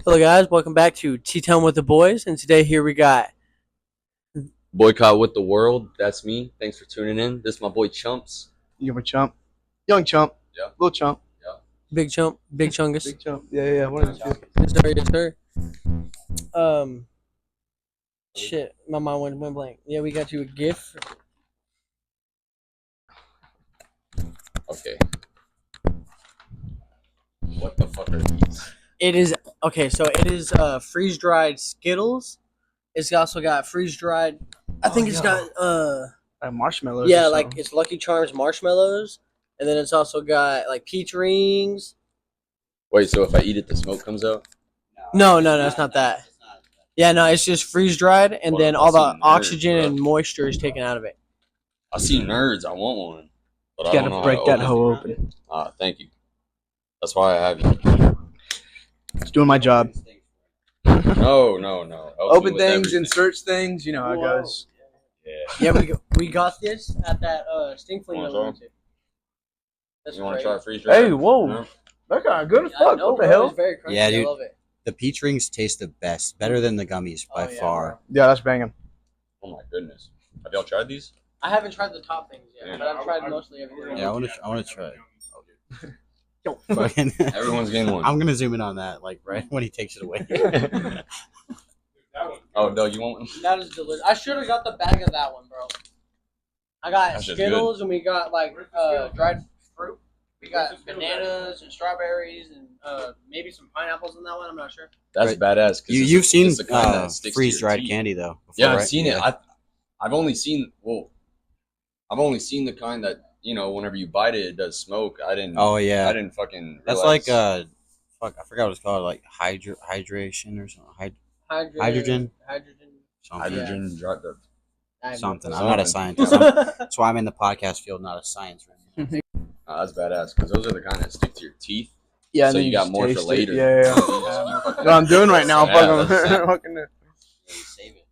Hello guys, welcome back to Tea Time with the Boys, and today here we got Boycott with the World. That's me. Thanks for tuning in. This is my boy Chumps. You have a chump, young chump, Yeah. little chump, Big Chump, Big Chungus. big chump. Yeah. One of the two. Yes sir. Shit, my mind went blank. Yeah, we got you a gift. Okay. What the fuck are these? It is okay, so it is freeze dried Skittles. It's also got freeze dried. I think it's got Marshmallows. yeah, or like something. it's Lucky Charms marshmallows, and then it's also got like peach rings. Wait, so if I eat it, the smoke comes out? No, it's not that. Yeah, no, it's just freeze dried, and Well, then I all see the nerds, oxygen bro. and moisture is taken out of it. I see nerds. I want one. But You I don't gotta know break how to that open hoe it. open. Thank you. That's why I have you. It's doing my job. No. Help me Open with things, everything. insert things. You know how it goes. Yeah. Yeah, we got this at that stink fling that we went to. That's You want to great. try freeze dried? Hey, whoa. No? That kind of good as I fuck. know, What the bro, hell? It's very crunchy. Yeah, dude. I love it. The peach rings taste the best, better than the gummies by Oh, yeah, far. bro. Yeah, that's banging. Oh my goodness. Have y'all tried these? I haven't tried the top things yet, Yeah. but I've tried mostly everything. Yeah, I want to try. Yo. Fucking- Everyone's getting one. I'm gonna zoom in on that, like right when he takes it away. Oh, no, you want one? That is delicious. I should have got the bag of that one, bro. I got That's just Skittles, and we got like dried fruit. We got bananas and strawberries and maybe some pineapples in that one. I'm not sure. That's Right. badass. 'Cause You've seen it's the kind that sticks to your freeze dried teeth. candy though. Before, Yeah, I've right? seen Yeah. it. I've only seen the kind that, you know, whenever you bite it, it does smoke. I didn't. Oh yeah, I didn't fucking. that's realize. like fuck, I forgot what it's called, like hydration or something. Hydrogen? Something. Hydrogen drug. Something. I'm Something. not a scientist. That's why I'm in the podcast field, not a science right now. That's badass because those are the kind that stick to your teeth. Yeah, So and then you got just more for taste it. later. Yeah. So you just keep fucking- What I'm doing right now, Yeah, that's it. fucking. Save it,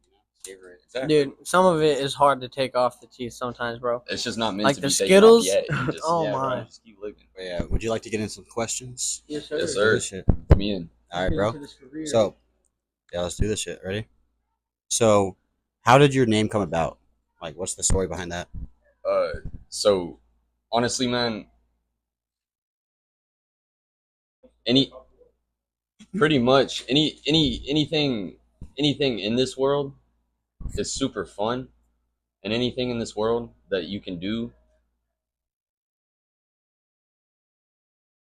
savor it. Exactly. Dude, some of it is hard to take off the teeth sometimes, bro. It's just not meant Like to the be Skittles? taken off yet. You just, Oh, yeah, bro, my. just keep living. But yeah, would you like to get in some questions? Yes, sir. Yes, sir. This shit. Put me in. All right, bro. Into this career. So, yeah, let's do this shit. Ready? So, how did your name come about? Like, what's the story behind that? So honestly, man, pretty much anything in this world is super fun, and anything in this world that you can do.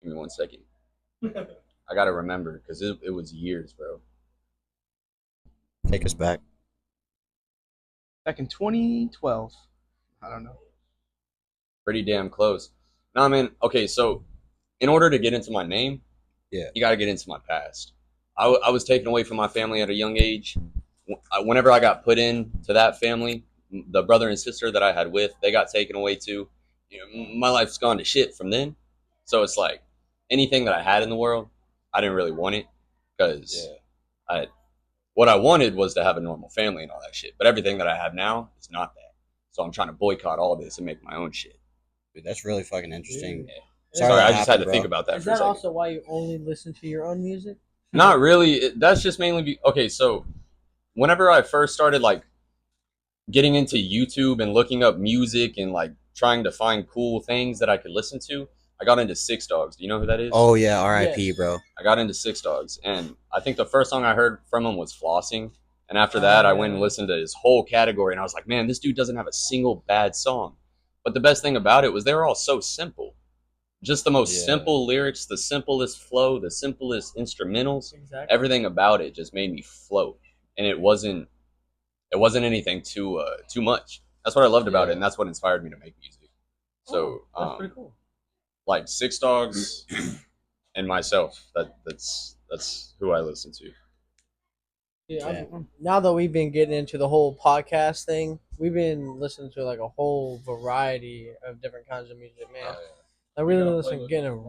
Give me 1 second. I gotta remember because it was years, bro. Take us back. Back in 2012. I don't know. Pretty damn close. No, man. Okay, so in order to get into my name, Yeah. you got to get into my past. I was taken away from my family at a young age. Whenever I got put into that family, the brother and sister that I had with, they got taken away too. You know, my life's gone to shit from then. So it's like anything that I had in the world, I didn't really want it because what I wanted was to have a normal family and all that shit. But everything that I have now is not that. So I'm trying to boycott all this and make my own shit. Dude, that's really fucking interesting. Yeah. Sorry, Sorry, that I just had happened, to bro. think about that Is for a that second. also why you only listen to your own music? Not really. That's just mainly okay. So whenever I first started like getting into YouTube and looking up music and like trying to find cool things that I could listen to, I got into Six Dogs. Do you know who that is? Oh yeah, R.I.P. Yes. bro. I got into Six Dogs, and I think the first song I heard from him was Flossing. And after that, I went and listened to his whole category, and I was like, man, this dude doesn't have a single bad song. But the best thing about it was they were all so simple. Just the most simple lyrics, the simplest flow, the simplest instrumentals. Exactly. Everything about it just made me float, and it wasn't anything too much. That's what I loved about it, and that's what inspired me to make music. So That's pretty cool. like Six Dogs and myself, that's who I listen to. Yeah, now that we've been getting into the whole podcast thing, we've been listening to like a whole variety of different kinds of music, man. I really listen getting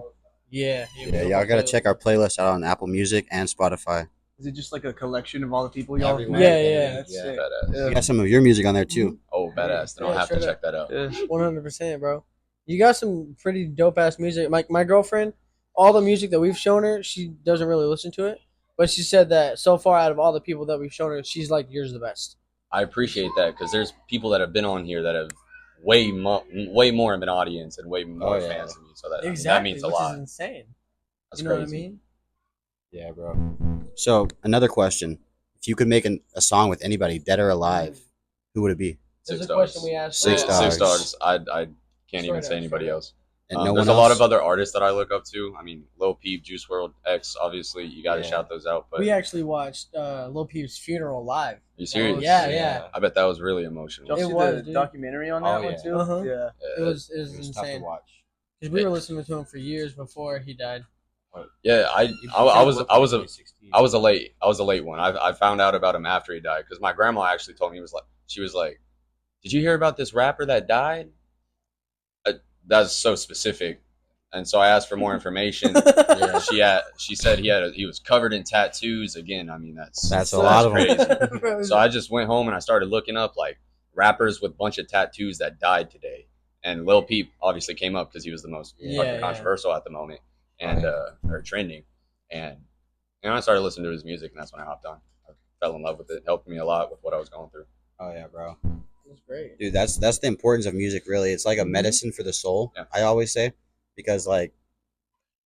Yeah, y'all gotta check our playlist out on Apple Music and Spotify. Is it just like a collection of all the people y'all? Everyone. Yeah. That's Yeah. sick. Badass. We got some of your music on there too. Oh, badass. Then I'll Yeah, have to straight check that out. Yeah. 100%, bro. You got some pretty dope ass music. Like my girlfriend, all the music that we've shown her, she doesn't really listen to it. But she said that so far out of all the people that we've shown her, she's like, yours the best. I appreciate that because there's people that have been on here that have way more of an audience and way more fans than me. So that, that means a lot. Which is insane. That's you know crazy. what I mean? Yeah, bro. So another question: if you could make a song with anybody, dead or alive, who would it be? There's Six a Dogs. question we asked. Six Six Dogs. Dogs. I can't even say anybody else. And no there's one a lot else? of other artists that I look up to. I mean, Lil Peep, Juice WRLD, X. Obviously, you got to shout those out. But we actually watched Lil Peep's funeral live. Are you serious? Yeah. I bet that was really emotional. Y'all It see was, the dude. documentary on that one too? Uh-huh. Yeah. It was It was tough to insane. watch. Because we were listening to him for years before he died. Yeah, I was a late one. I found out about him after he died because my grandma actually told me, she was like, "Did you hear about this rapper that died?" That's so specific, and so I asked for more information. She said he was covered in tattoos. Again, I mean that's a lot of crazy. them. So I just went home and I started looking up like rappers with a bunch of tattoos that died today, and Lil Peep obviously came up because he was the most fucking controversial at the moment and or trending, and I started listening to his music, and that's when I hopped on. I fell in love with it. It helped me a lot with what I was going through. Oh yeah, bro. That's great. Dude, that's the importance of music, really. It's like a medicine for the soul, Yeah. I always say. Because, like,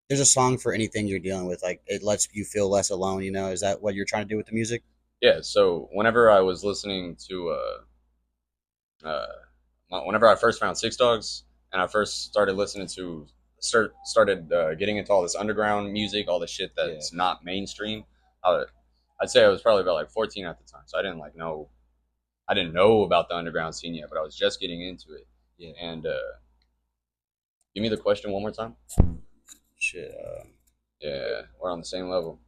there's a song for anything you're dealing with. Like, it lets you feel less alone, you know? Is that what you're trying to do with the music? Yeah, so whenever I was listening to, whenever I first found Six Dogs, and I first started listening to, started getting into all this underground music, all the shit that's not mainstream, I'd say I was probably about like 14 at the time. So I didn't know about the underground scene yet, but I was just getting into it. Yeah. And give me the question one more time. Shit. Yeah, we're on the same level.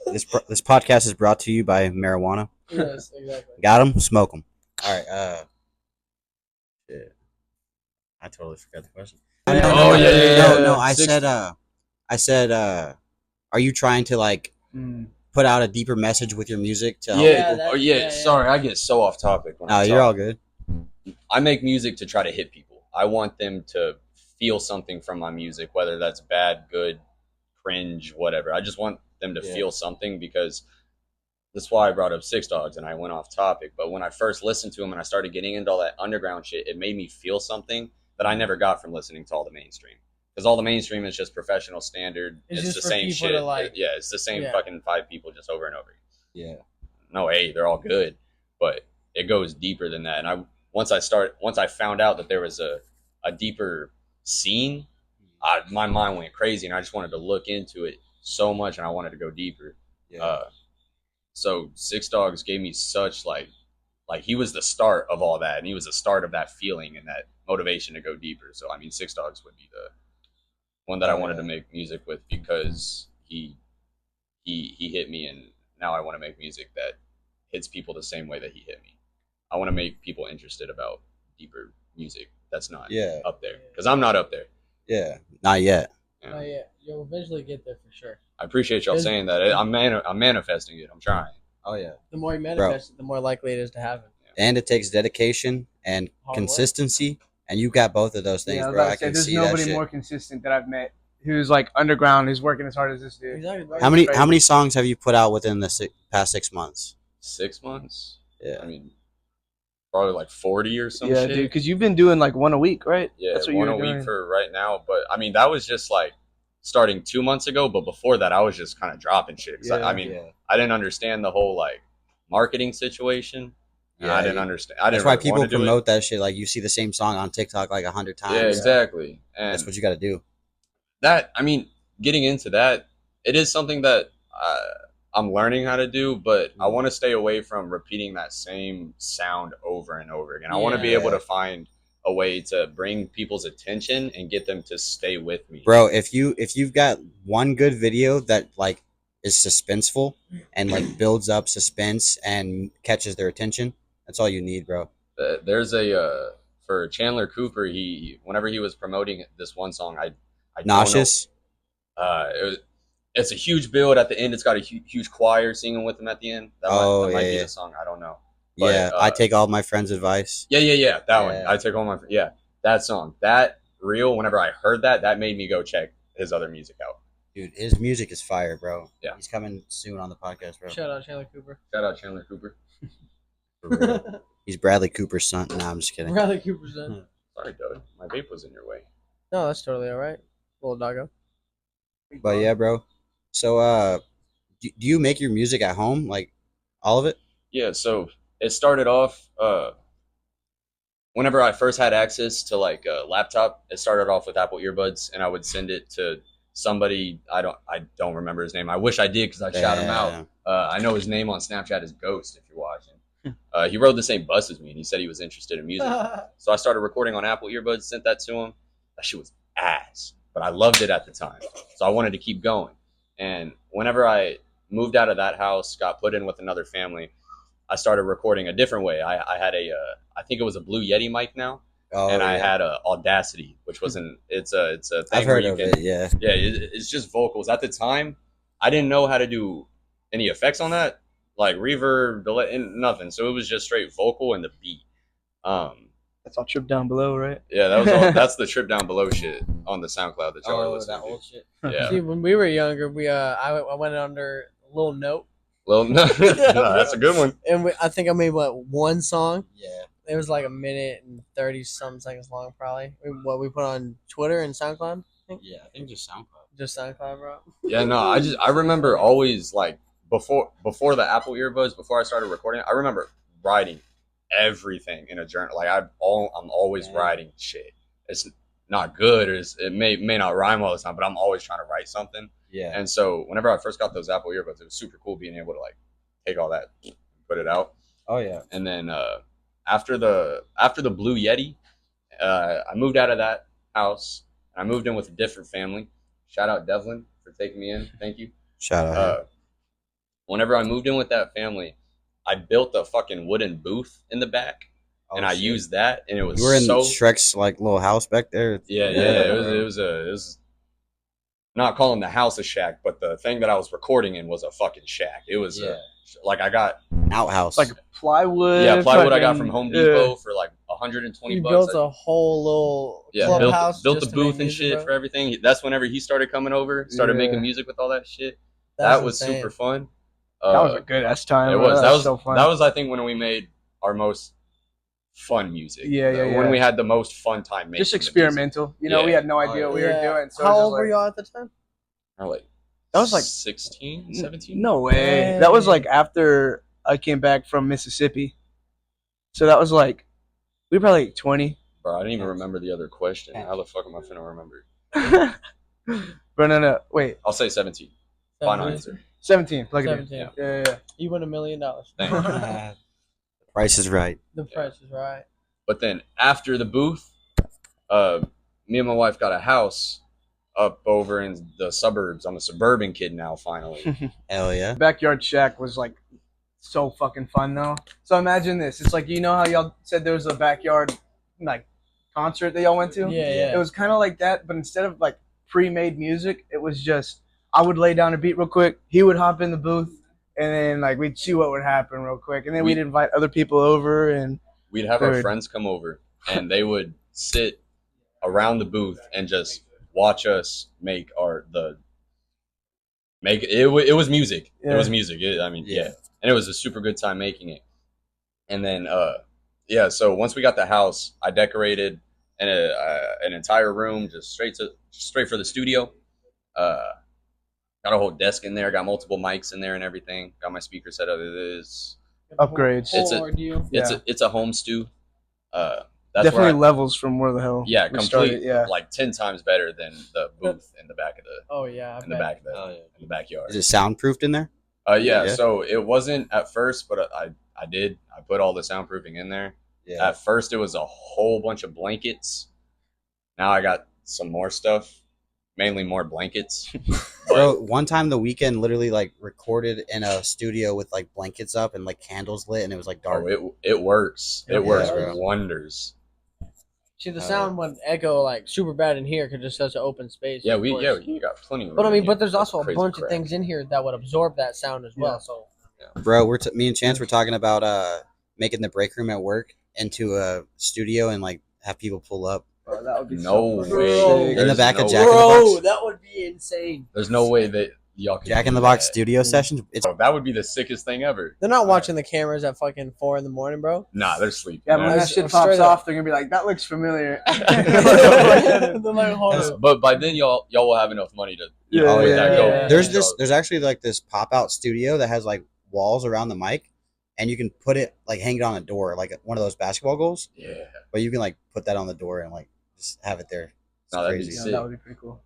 This podcast is brought to you by marijuana. Yes, exactly. Got them? Smoke them. All right. Shit. I totally forgot the question. No. I said, are you trying to like put out a deeper message with your music to help Yeah, sorry, I get so off topic. No, you're all good. I make music to try to hit people. I want them to feel something from my music, whether that's bad, good, cringe, whatever. I just want them to feel something, because that's why I brought up Six Dogs and I went off topic. But when I first listened to him and I started getting into all that underground shit, it made me feel something that I never got from listening to all the mainstream. Because all the mainstream is just professional standard. It's the same shit. It's the same fucking 5 people just over and over. Yeah. No, hey, they're all good, but it goes deeper than that. And once I found out that there was a deeper scene, my mind went crazy, and I just wanted to look into it so much, and I wanted to go deeper. Yeah. So Six Dogs gave me such like he was the start of all that, and he was the start of that feeling and that motivation to go deeper. So I mean, Six Dogs would be the one that I wanted to make music with, because he hit me, and now I want to make music that hits people the same way that he hit me. I want to make people interested about deeper music that's not up there, because I'm not up there. Yeah, not yet. Not yet. You'll eventually get there for sure. I appreciate y'all saying that. I'm manifesting it. I'm trying. Oh yeah. The more you manifest it, the more likely it is to happen. And it takes dedication and consistency, and you got both of those things, Yeah, bro. I can see there's nobody that shit. more consistent that I've met who's like underground, who's working as hard as this dude. Exactly. How many songs have you put out within the past 6 months? 6 months? Yeah. I mean, probably like 40 or some shit. shit. Dude, because you've been doing like one a week, right? Yeah, that's what one you're a doing. week for right now. But I mean, that was just like starting 2 months ago. But before that, I was just kind of dropping shit. I didn't understand the whole like marketing situation. Yeah, I didn't understand. That's why people promote that shit. Like, you see the same song on TikTok like 100 times. Yeah, exactly. And that's what you got to do. That, I mean, getting into that, it is something that I'm learning how to do, but I want to stay away from repeating that same sound over and over again. I want to be able to find a way to bring people's attention and get them to stay with me. Bro, if you've got one good video that like is suspenseful and like builds up suspense and catches their attention, that's all you need, bro. There's for Chandler Cooper, whenever he was promoting this one song, I Nauseous. It's a huge build at the end. It's got a huge choir singing with him at the end. That might be the song. I don't know. But, I take all my friends' advice. Yeah. That one. I take all my that song. That reel. Whenever I heard that made me go check his other music out. Dude, his music is fire, bro. Yeah. He's coming soon on the podcast, bro. Shout out Chandler Cooper. Shout out Chandler Cooper. For real. He's Bradley Cooper's son. Nah, I'm just kidding. Bradley Cooper's son. Sorry, Doug. My vape was in your way. No, that's totally all right. Little doggo. But yeah, bro. So, do you make your music at home, like all of it? Yeah, so it started off whenever I first had access to like a laptop. It started off with Apple earbuds, and I would send it to somebody. I don't remember his name. I wish I did because I shout him out. I know his name on Snapchat is Ghost. If you're watching, he rode the same bus as me, and he said he was interested in music. So I started recording on Apple earbuds. Sent that to him. That shit was ass, but I loved it at the time, so I wanted to keep going. And whenever I moved out of that house, got put in with another family, I started recording a different way. I had I think it was a Blue Yeti mic now, and I had a Audacity, which wasn't. It's a thing. I've heard of it. Yeah. Yeah, it's just vocals. At the time, I didn't know how to do any effects on that, like reverb, delay, nothing. So it was just straight vocal and the beat. That's all Trip Down Below, right? Yeah, that was all. That's the Trip Down Below shit on the SoundCloud that y'all are listening to. old shit. Yeah. See, when we were younger, I went under a little note, Well, no, that's a good one. and I think I made one song. Yeah. It was like 1minute and 30-something seconds long, probably. What we put on Twitter and SoundCloud. I think. Yeah, I think just SoundCloud. Just SoundCloud, bro. Yeah, no, I remember always like before the Apple earbuds, before I started recording, I remember writing everything in a journal. Like I'm always writing shit. It's not good, or it may not rhyme all the time, but I'm always trying to write something. Yeah. And so whenever I first got those Apple earbuds, it was super cool being able to like take all that, put it out. Oh yeah. And then after the Blue Yeti, I moved out of that house. I moved in with a different family. Shout out Devlin for taking me in. Thank you. Shout out. Whenever I moved in with that family, I built a fucking wooden booth in the back, and I used that, and it was You were in Shrek's like little house back there. Yeah. It was not calling the house a shack, but the thing that I was recording in was a fucking shack. It was like I got an outhouse, like plywood. Yeah, plywood I got from Home Depot for like $120. You built a whole little clubhouse. Built the booth and shit for everything. That's whenever he started coming over, started making music with all that shit. That was super fun. That was a good ass time. It was. That was so fun. That was, I think, when we made our most fun music. Yeah. When we had the most fun time making. Just experimental. You know, we had no idea what we were doing. So how old were y'all at the time? Like that was like 16, 17. No way. That was like after I came back from Mississippi. So that was like we were probably like 20. Bro, I didn't even remember the other question. How the fuck am I finna remember? Bro, no. Wait. I'll say 17. Final answer. 17. Plug 17. it in. Yeah. You win $1 million. Thank you. The price is right. The price is right. But then after the booth, me and my wife got a house up over in the suburbs. I'm a suburban kid now, finally. Hell yeah. Backyard Shack was like so fucking fun though. So imagine this. It's like, you know how y'all said there was a backyard like concert that y'all went to? Yeah. It was kind of like that, but instead of like pre-made music, it was just I would lay down a beat real quick. He would hop in the booth, and then like we'd see what would happen real quick, and then we'd invite other people over, and we'd have our friends come over, and they would sit around the booth and just watch us make it was music. Yeah. It was music. And it was a super good time making it. And then so once we got the house, I decorated an entire room just straight for the studio. Got a whole desk in there, got multiple mics in there and everything. Got my speaker set up. It is upgrades. It's a home stew. That's definitely levels from where the hell. Yeah, complete. Like 10 times better than the booth in the back of the. In the backyard. Is it soundproofed in there? Yeah. So it wasn't at first, but I put all the soundproofing in there. Yeah. At first, it was a whole bunch of blankets. Now I got some more stuff. Mainly more blankets. Bro, one time the weekend literally like recorded in a studio with like blankets up and like candles lit, and it was like dark. Oh, it works. It works wonders. See, the sound would echo like super bad in here because it's such an open space. Yeah, we got plenty of room. But I mean, there's also a bunch of things in here that would absorb that sound as well. So, bro, me and Chance were talking about making the break room at work into a studio and like have people pull up. Oh, that would be No so way. Bro. In the There's back no of Jack in the Bro, Box. that would be insane. There's no way that y'all can Jack do in the Box that. studio sessions. It's Bro, that would be the sickest thing ever. They're not watching the cameras at fucking 4 a.m, bro. Nah, they're sleeping. Yeah, but when man. that shit Straight pops up. off, they're gonna be like, "That looks familiar." They're like, hold up. But by then y'all will have enough money to Yeah, put yeah, that yeah, go. yeah. there's actually like this pop out studio that has like walls around the mic, and you can put it like hang it on a door like one of those basketball goals. Yeah. But you can like put that on the door and like just have it there. It's No, that'd be crazy. Yeah, sick. that would be pretty cool.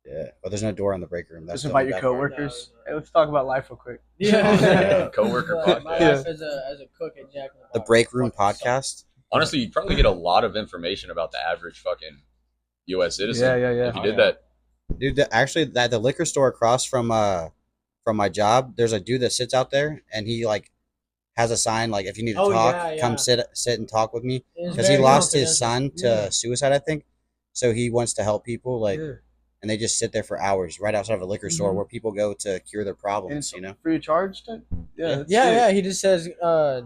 Yeah, but there's no door in the break room. That's Just the invite only your bad part. coworkers. Hey, let's talk about life real quick. Yeah. Coworker But my podcast. life as a cook at Jack in the The Box break room fucking sucks. podcast. Honestly, you'd probably get a lot of information about the average fucking U.S. citizen. Yeah. If you Oh, did yeah. that. Dude, actually, at the liquor store across from my job, there's a dude that sits out there, and he like has a sign like, if you need to Oh, talk, yeah, come yeah. sit and talk with me, It's because he very lost his son confidential. to suicide, I think. So he wants to help people, like, Yeah. and they just sit there for hours right outside of a liquor store Mhm. where people go to cure their And problems. it's You know, free of charge. Then? Yeah. Yeah, that's Yeah, sick. yeah. He just says,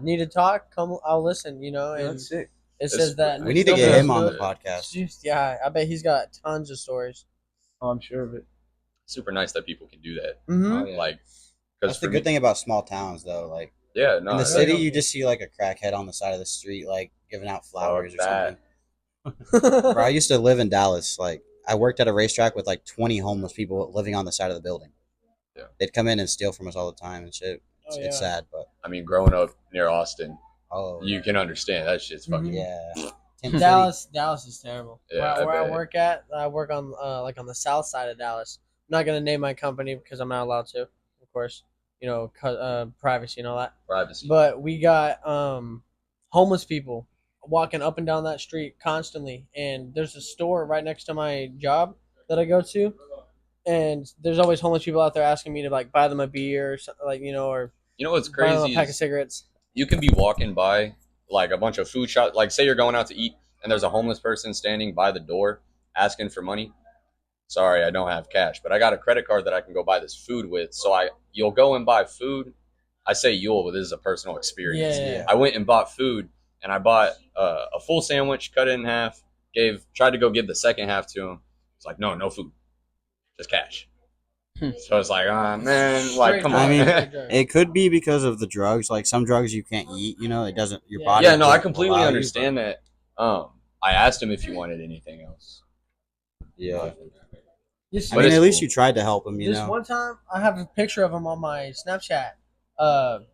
"Need to talk? Come, I'll listen." You know, Yeah, and that's sick. it says that we need to get nobody him else on the knows. podcast. Yeah, I bet he's got tons of stories. Oh, I'm sure of it. Super nice that people can do that. Mm-hmm. Oh, yeah. Like, That's the good thing about small towns, though. Like Yeah, no. in the that- city, you just see like a crackhead on the side of the street, like giving out flowers or that. something. Bro, I used to live in Dallas. Like, I worked at a racetrack with like 20 homeless people living on the side of the building. Yeah. They'd come in and steal from us all the time and shit. Oh, It's yeah. sad, but I mean, growing up near Austin, oh you can understand that shit's fucking. yeah. Tent City. Dallas is terrible. Yeah, where I I bet. work at, I work on like on the south side of Dallas. I'm not gonna name my company because I'm not allowed to, of course. You know, privacy and all that. Privacy. But we got homeless people walking up and down that street constantly, and there's a store right next to my job that I go to, and there's always homeless people out there asking me to like buy them a beer or something, like, you know, or You know what's buy them crazy a pack of is cigarettes. you can be walking by like a bunch of food shops. Like, say you're going out to eat and there's a homeless person standing by the door asking for money. Sorry, I don't have cash, but I got a credit card that I can go buy this food with. So you'll go and buy food. I say you'll, but this is a personal experience. Yeah. I went and bought food, and I bought a full sandwich, cut it in half, tried to go give the second half to him. It's like, no food, just cash. So it's like, man, like, come on. I mean, Straight it could be because of the drugs. Like some drugs you can't eat. You know, it doesn't. Your Yeah. body. Yeah, no, I won't completely allow you, understand that. I asked him if he wanted anything else. but- Yeah. This, I But mean, it's at least cool. you tried to help him. You this know. one time, I have a picture of him on my Snapchat.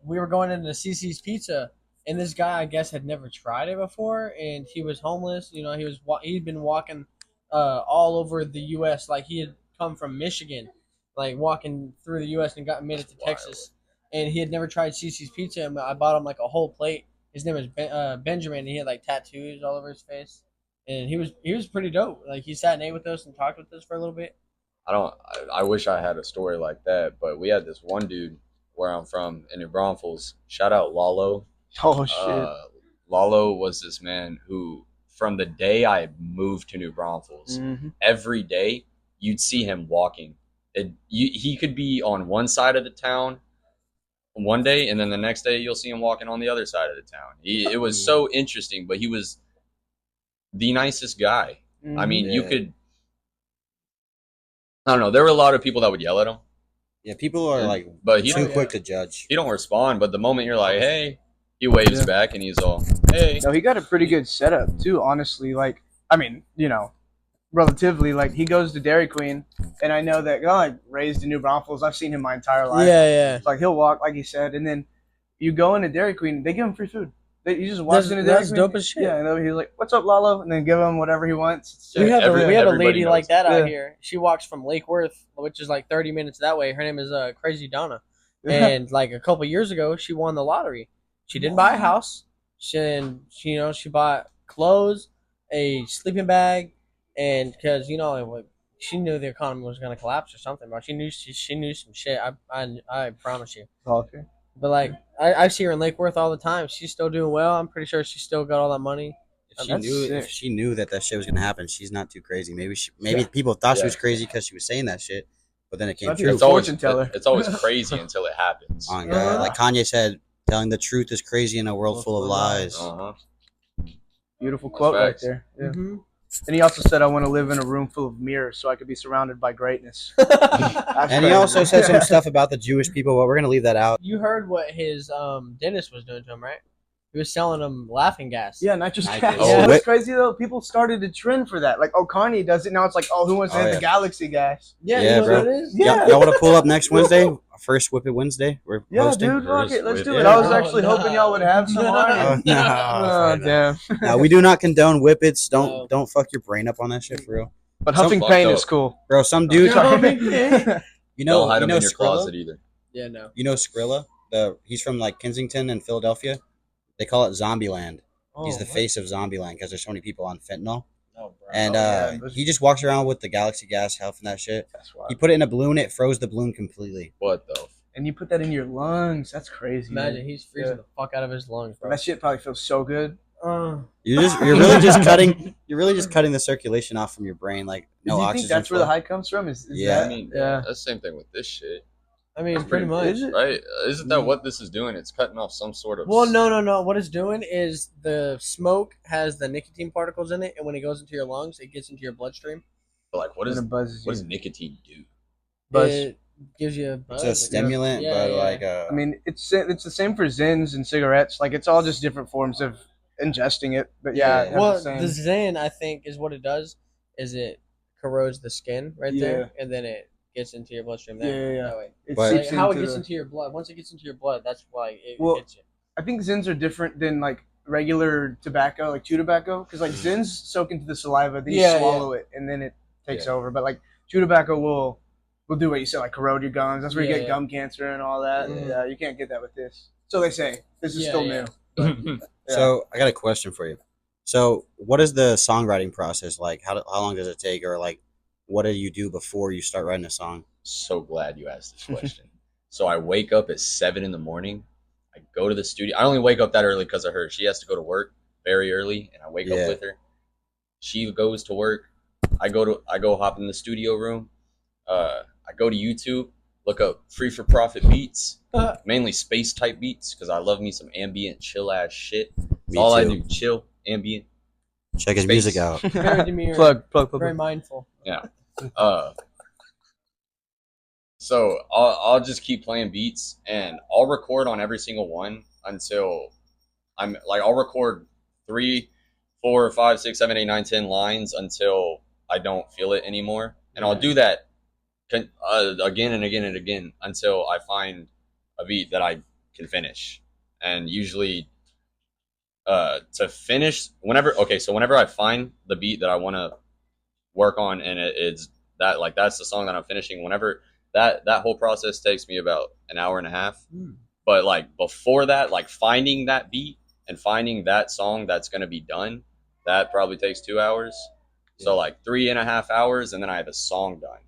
We were going into CC's Pizza, and this guy, I guess, had never tried it before, and he was homeless. You know, he'd been walking all over the U.S. Like, he had come from Michigan, like walking through the U.S. and made it to Wild. Texas, and he had never tried CC's Pizza. And I bought him like a whole plate. His name was Benjamin, and he had like tattoos all over his face, and he was pretty dope. Like, he sat and ate with us and talked with us for a little bit. I wish I had a story like that, but we had this one dude where I'm from in New Braunfels. Shout out Lalo. Oh shit. Lalo was this man who, from the day I moved to New Braunfels, every day you'd see him walking. He could be on one side of the town one day, and then the next day you'll see him walking on the other side of the town. It was so interesting, but he was the nicest guy. I mean, you Yeah. could. I don't know. There were a lot of people that would yell at him, Yeah, people are like but he too don't, quick to judge. he don't respond. But the moment you're like, "Hey," he waves Yeah. back, and he's all, "Hey." No, he got a pretty good setup too, honestly. Like, I mean, you know, relatively, like he goes to Dairy Queen, and I know that like raised in New Braunfels. I've seen him my entire life. Yeah. It's like he'll walk, like he said, and then you go into Dairy Queen, they give him free food. You just walk into Dairy That's Queen. dope as shit. Yeah, and then he's like, "What's up, Lalo?" And then give him whatever he wants. We have Every- we have a everybody lady knows. like that out Yeah. here. She walks from Lake Worth, which is like 30 minutes that way. Her name is Crazy Donna, and like a couple years ago, she won the lottery. She didn't buy a house. She bought clothes, a sleeping bag, and because she knew the economy was gonna collapse or something, but she knew some shit. I promise you. Okay. But like I see her in Lake Worth all the time. She's still doing well. I'm pretty sure she still got all that money. If That's sick. she knew that shit was gonna happen, she's not too crazy. Maybe people thought she Yeah. was crazy because she was saying that shit, but then it came I think true. It's always- fortune teller. It's always crazy until it happens. On God. Like Kanye said, telling the truth is crazy in a world full of lies. Uh-huh. Beautiful That's quote right facts. there. Yeah. Mm-hmm. And he also said, I want to live in a room full of mirrors so I could be surrounded by greatness. And he also said some stuff about the Jewish people, but we're gonna leave that out. You heard what his dentist was doing to him, right? He was selling him laughing gas. Yeah, nitrous gas. Nitrous. Yeah, Oh, it's crazy though. People started to trend for that. Like, oh, Kanye does it now. It's like, oh, who wants to hit the galaxy gas? Yeah, Yeah, you know bro. what it is? Yeah. Y'all want to pull up next Wednesday? First Whip It Wednesday. We're Yeah, hosting. dude, rock it. Let's do it. Yeah. I was actually hoping y'all would have some on Oh, it. no. Oh, damn. No, we do not condone whippets. No. Don't fuck your brain up on that shit for real, But Some huffing fucked pain up. is cool. bro. Some dude, Yeah. you know, Don't hide you them know in your Skrilla? closet either. Yeah, no. You know Skrilla? He's from like Kensington and Philadelphia. They call it Zombieland. He's the face of Zombieland because there's so many people on fentanyl. Oh, bro. And yeah. he just walks around with the galaxy gas, huffing that shit. That's wild. He put it in a balloon. It froze the balloon completely. What the? And you put that in your lungs. That's crazy. Imagine man. he's freezing Yeah. the fuck out of his lungs, bro. That shit probably feels so good. You're really just cutting. You're really just cutting the circulation off from your brain. Like Do no you oxygen. think that's where the flow. high comes from? Is Yeah. I that? mean, Yeah. that's the same thing with this shit, I mean, pretty much. Is it? right? Isn't that what this is doing? It's cutting off some sort of. Well, no. What it's doing is the smoke has the nicotine particles in it, and when it goes into your lungs, it gets into your bloodstream. Like, what When is it buzzes what you. does nicotine do? Buzz. It gives you a buzz. It's a stimulant, Yeah, but yeah. like I mean, it's the same for Zins and cigarettes. Like, it's all just different forms of ingesting it. But yeah, it has Well, the same. the Zen, I think, is what it does. Is it corrodes the skin right there, and then it gets into your bloodstream. There, Yeah. That way. It But- Like, seeps how it into gets the- into your blood. Once it gets into your blood, that's why it Well, hits you. I think Zins are different than like regular tobacco, like chew tobacco, because like Zins soak into the saliva, then you Yeah, swallow it, and then it takes Yeah. over. But like chew tobacco will do what you said, like corrode your gums. That's where you Yeah, get yeah. gum cancer and all that. Mhm. Yeah, you can't get that with this. So they say this is Yeah, still yeah. new. Yeah. So I got a question for you. So what is the songwriting process like? How long does it take, or like what do you do before you start writing a song? So glad you asked this question. So I wake up at 7 in the morning. I go to the studio. I only wake up that early because of her. She has to go to work very early, and I wake Yeah. up with her. She goes to work. I go hop in the studio room. I go to YouTube, look up free for profit beats, mainly space type beats because I love me some ambient chill ass shit. That's Me all I too. do, chill, ambient. Check his Space. music out. Very demure. plug. Very mindful. So I'll just keep playing beats, and I'll record on every single one until I'll record 3, 4, 5, 6, 7, 8, 9, 10 lines until I don't feel it anymore, and I'll do that again and again and again until I find a beat that I can finish. And usually, to finish, whenever I find the beat that I want to work on, and it's that that's the song that I'm finishing. Whenever that whole process takes me about an hour and a half. But like before that, like finding that beat and finding that song that's gonna be done, that probably takes 2 hours. So like 3.5 hours, and then I have a song done.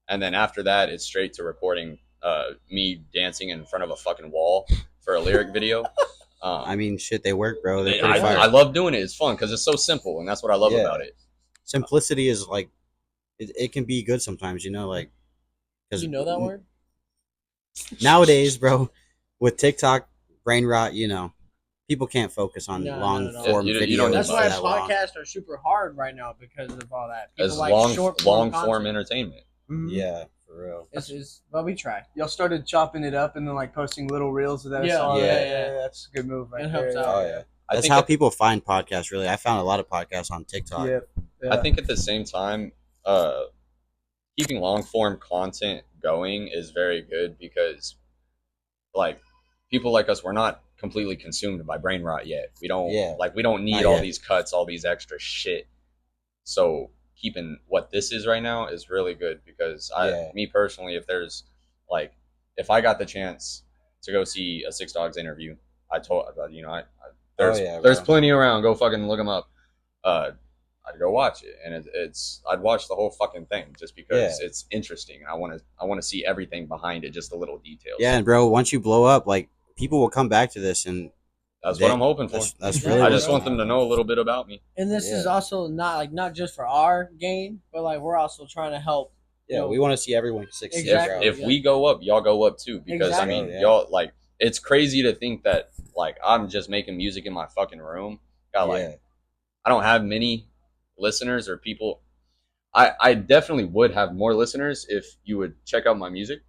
And then after that, it's straight to recording me dancing in front of a fucking wall for a lyric video. I mean, shit, they work, bro. They're I, pretty fire. I love doing it. It's fun because it's so simple, and that's what I love Yeah. about it. Simplicity is like, it can be good sometimes, you know, like. Did you know that word? Nowadays, bro, with TikTok, brain rot, you know, people can't focus on No, long no. form You videos. don't need That's to why that long. podcasts are super hard right now because of all that. People As like long short-form form content. entertainment. Mhm. Yeah, for real. But we try. Y'all started chopping it up and then like posting little reels of that Yeah, song. yeah. That's a good move right It there. helps out. Oh yeah, I that's think how at- people find podcasts. Really, I found a lot of podcasts on TikTok. Yeah. I think at the same time, keeping long form content going is very good because, like, people like us, we're not completely consumed by brain rot yet. We don't we don't need Not all yet. these cuts, all these extra shit. So keeping what this is right now is really good because me personally, if I got the chance to go see a Six Dogs interview, there's bro. plenty around. Go fucking look them up. I'd go watch it, and I'd watch the whole fucking thing just because it's interesting. I want to see everything behind it, just the little details. Yeah, and bro, once you blow up, like people will come back to this, and That's what I'm hoping for. That's Exactly. really. I what just it's want them to know a little bit about me. And this is Yeah. also not just for our gain, but like we're also trying to help. Yeah, we want to see everyone succeed. Exactly. bro. If we go up, y'all go up too. Because Exactly. I mean, Yeah. y'all it's crazy to think that I'm just making music in my fucking room. I don't have many listeners or people. I definitely would have more listeners if you would check out my music.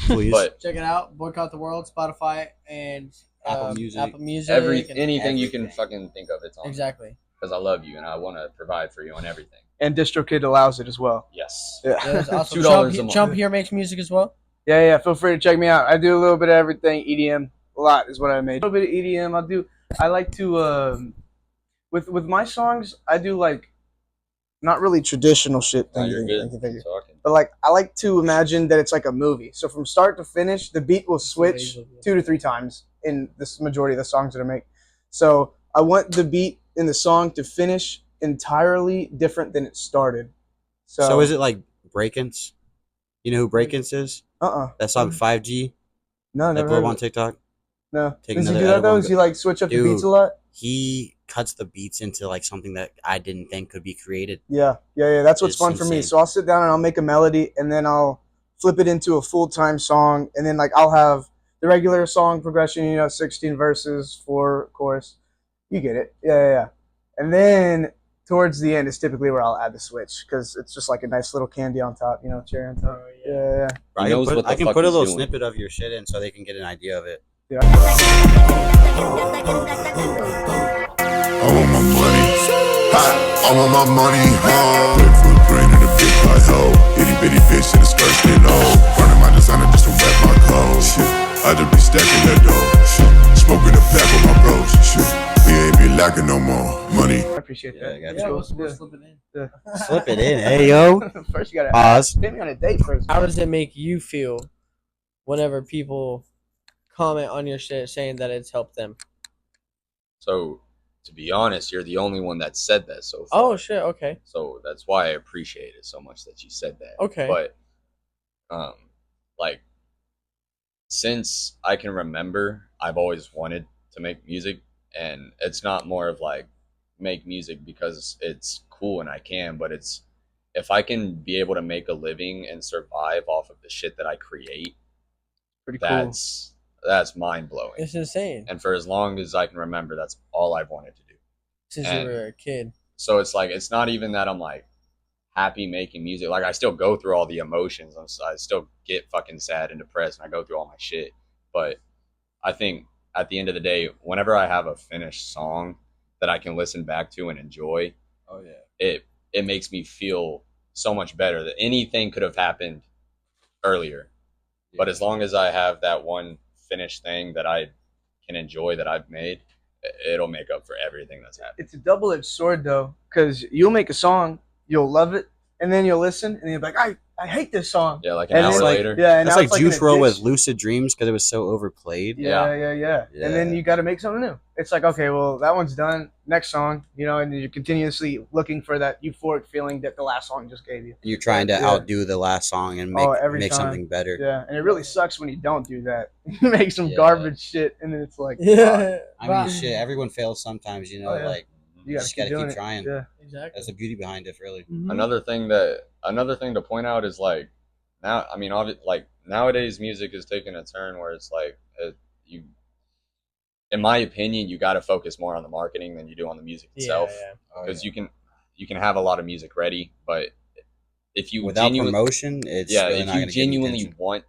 Please. But check it out. Boycott the World, Spotify, and Apple Music. Apple Music. and anything you can everything. fucking think of, it's on. Exactly. Because I love you and I want to provide for you on everything. And DistroKid allows it as well. Yes. Yeah. There's also $2 a Chump, month. Chump here makes music as well. Yeah. Feel free to check me out. I do a little bit of everything. EDM, a lot is what I made. A little bit of EDM. I like to with my songs. I do like not really traditional shit. No, Thank you're you, good. thank you. Talking. But like I like to imagine that it's like a movie. So from start to finish, the beat will switch 2 to 3 times in this majority of the songs that I make. So I want the beat in the song to finish entirely different than it started. So is it like Breakins? You know who Breakins is? That song 5G No, that never blew heard up of on it. TikTok. No. Take Does he another do that edible though? and Does he like switch up the beats a Dude. lot? He cuts the beats into like something that I didn't think could be created. Yeah. That's what's It's fun for me. insane. So I'll sit down and I'll make a melody and then I'll flip it into a full-time song and then like I'll have the regular song progression, 16 verses, 4 chorus. You get it. Yeah. And then towards the end is typically where I'll add the switch because it's just like a nice little candy on top, cherry on top. Yeah. He knows what the I can fuck put a he's little doing. snippet of your shit in so they can get an idea of it. Yeah. I want my money, I want my money, Wait for the brain and a big pie hoe. Itty bitty fish in the skirt get low. Running my designer just to rep my clothes. I just be stacking that dough. Smoking a pack with my bros. We ain't be lacking no more money. I appreciate that. Yeah, I got Yeah, you. we'll slip it in. Slip it in. Hey, yo. First you gotta Pause. take me on a date first. How does it make you feel whenever people comment on your shit saying that it's helped them? So, to be honest, you're the only one that said that so far. Oh shit, okay. So that's why I appreciate it so much that you said that. Okay. But, like, since I can remember, I've always wanted to make music, and it's not more of like make music because it's cool and I can, but it's if I can be able to make a living and survive off of the shit that I create, Pretty cool. that's mind blowing. It's insane. And for as long as I can remember, that's all I've wanted to do. Since and- you were a kid. So it's like it's not even that I'm like happy making music. Like I still go through all the emotions. I still get fucking sad and depressed, and I go through all my shit. But I think at the end of the day, whenever I have a finished song that I can listen back to and enjoy, Oh, yeah. it makes me feel so much better. That anything could have happened earlier, but as long as I have that one finished thing that I can enjoy that I've made, it'll make up for everything that's happened. It's a double-edged sword though, because you'll make a song, you'll love it, and then you'll listen, and you'll be like, I hate this song. Yeah, like an And hour then, later. Yeah, and That's now like it's Juice an WRLD with addiction. Lucid Dreams because it was so overplayed. Yeah. Yeah. And then you got to make something new. It's like, okay, well, that one's done. Next song, and then you're continuously looking for that euphoric feeling that the last song just gave you. You're trying to Yeah. outdo the last song and Every make time. something better. Yeah, and it really sucks when you don't do that. You make some Yeah. garbage shit, and then it's like, Yeah. I mean, shit, everyone fails sometimes, Oh, yeah. like, you got just to gotta keep keep doing trying. it. Yeah. Exactly. That's the beauty behind it, really. Mhm. Another thing to point out is like now. I mean, like nowadays, music is taking a turn where it's like you. In my opinion, you got to focus more on the marketing than you do on the music itself, Yeah. because you can have a lot of music ready, but if you Without promotion, it's really if not you gonna genuinely get want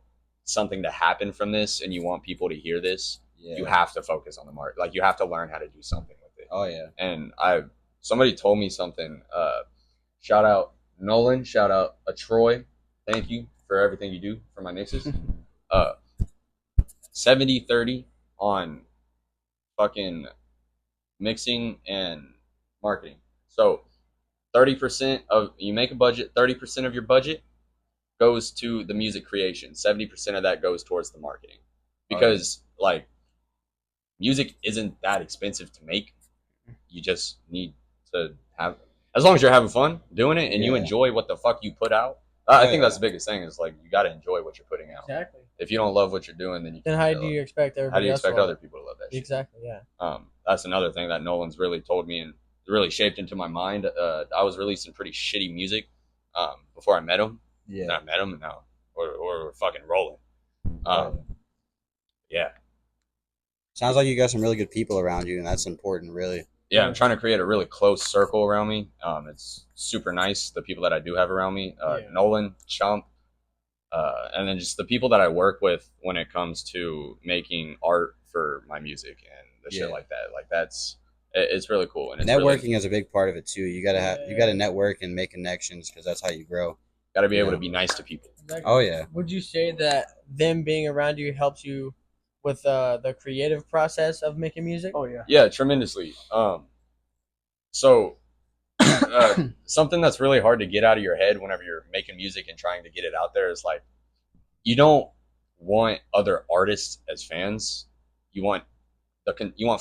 something to happen from this and you want people to hear this, yeah. you have to focus on the market. Like you have to learn how to do something with it. Oh yeah. And somebody told me something. Shout out Nolan. Shout out Troy. Thank you for everything you do for my Knickses. 70-30 on fucking mixing and marketing. So 30% of you make a budget. 30% of your budget goes to the music creation. 70% of that goes towards the marketing, because like music isn't that expensive to make. You just need to have, as long as you're having fun doing it and you Yeah. enjoy what the fuck you put out. I think that's the biggest thing is like you got to enjoy what you're putting out. Exactly. If you don't love what you're doing, then Then how do you expect everybody how do you else expect to love other it? people to love that shit? Exactly. Yeah. That's another thing that Nolan's really told me and really shaped into my mind. I was releasing pretty shitty music before I met him. Yeah. And I met him, and now we're fucking rolling. Yeah. Sounds like you got some really good people around you, and that's important, really. Yeah, I'm trying to create a really close circle around me. It's super nice, the people that I do have around me. Nolan, Chump, and then just the people that I work with when it comes to making art for my music and the shit like that. Like it's really cool. And it's networking is a big part of it too. You gotta network and make connections because that's how you grow. Got to be able to be nice to people. Exactly. Oh yeah. Would you say that them being around you helps you with the creative process of making music? Oh yeah. Yeah, tremendously. So something that's really hard to get out of your head whenever you're making music and trying to get it out there is like, you don't want other artists as fans. You want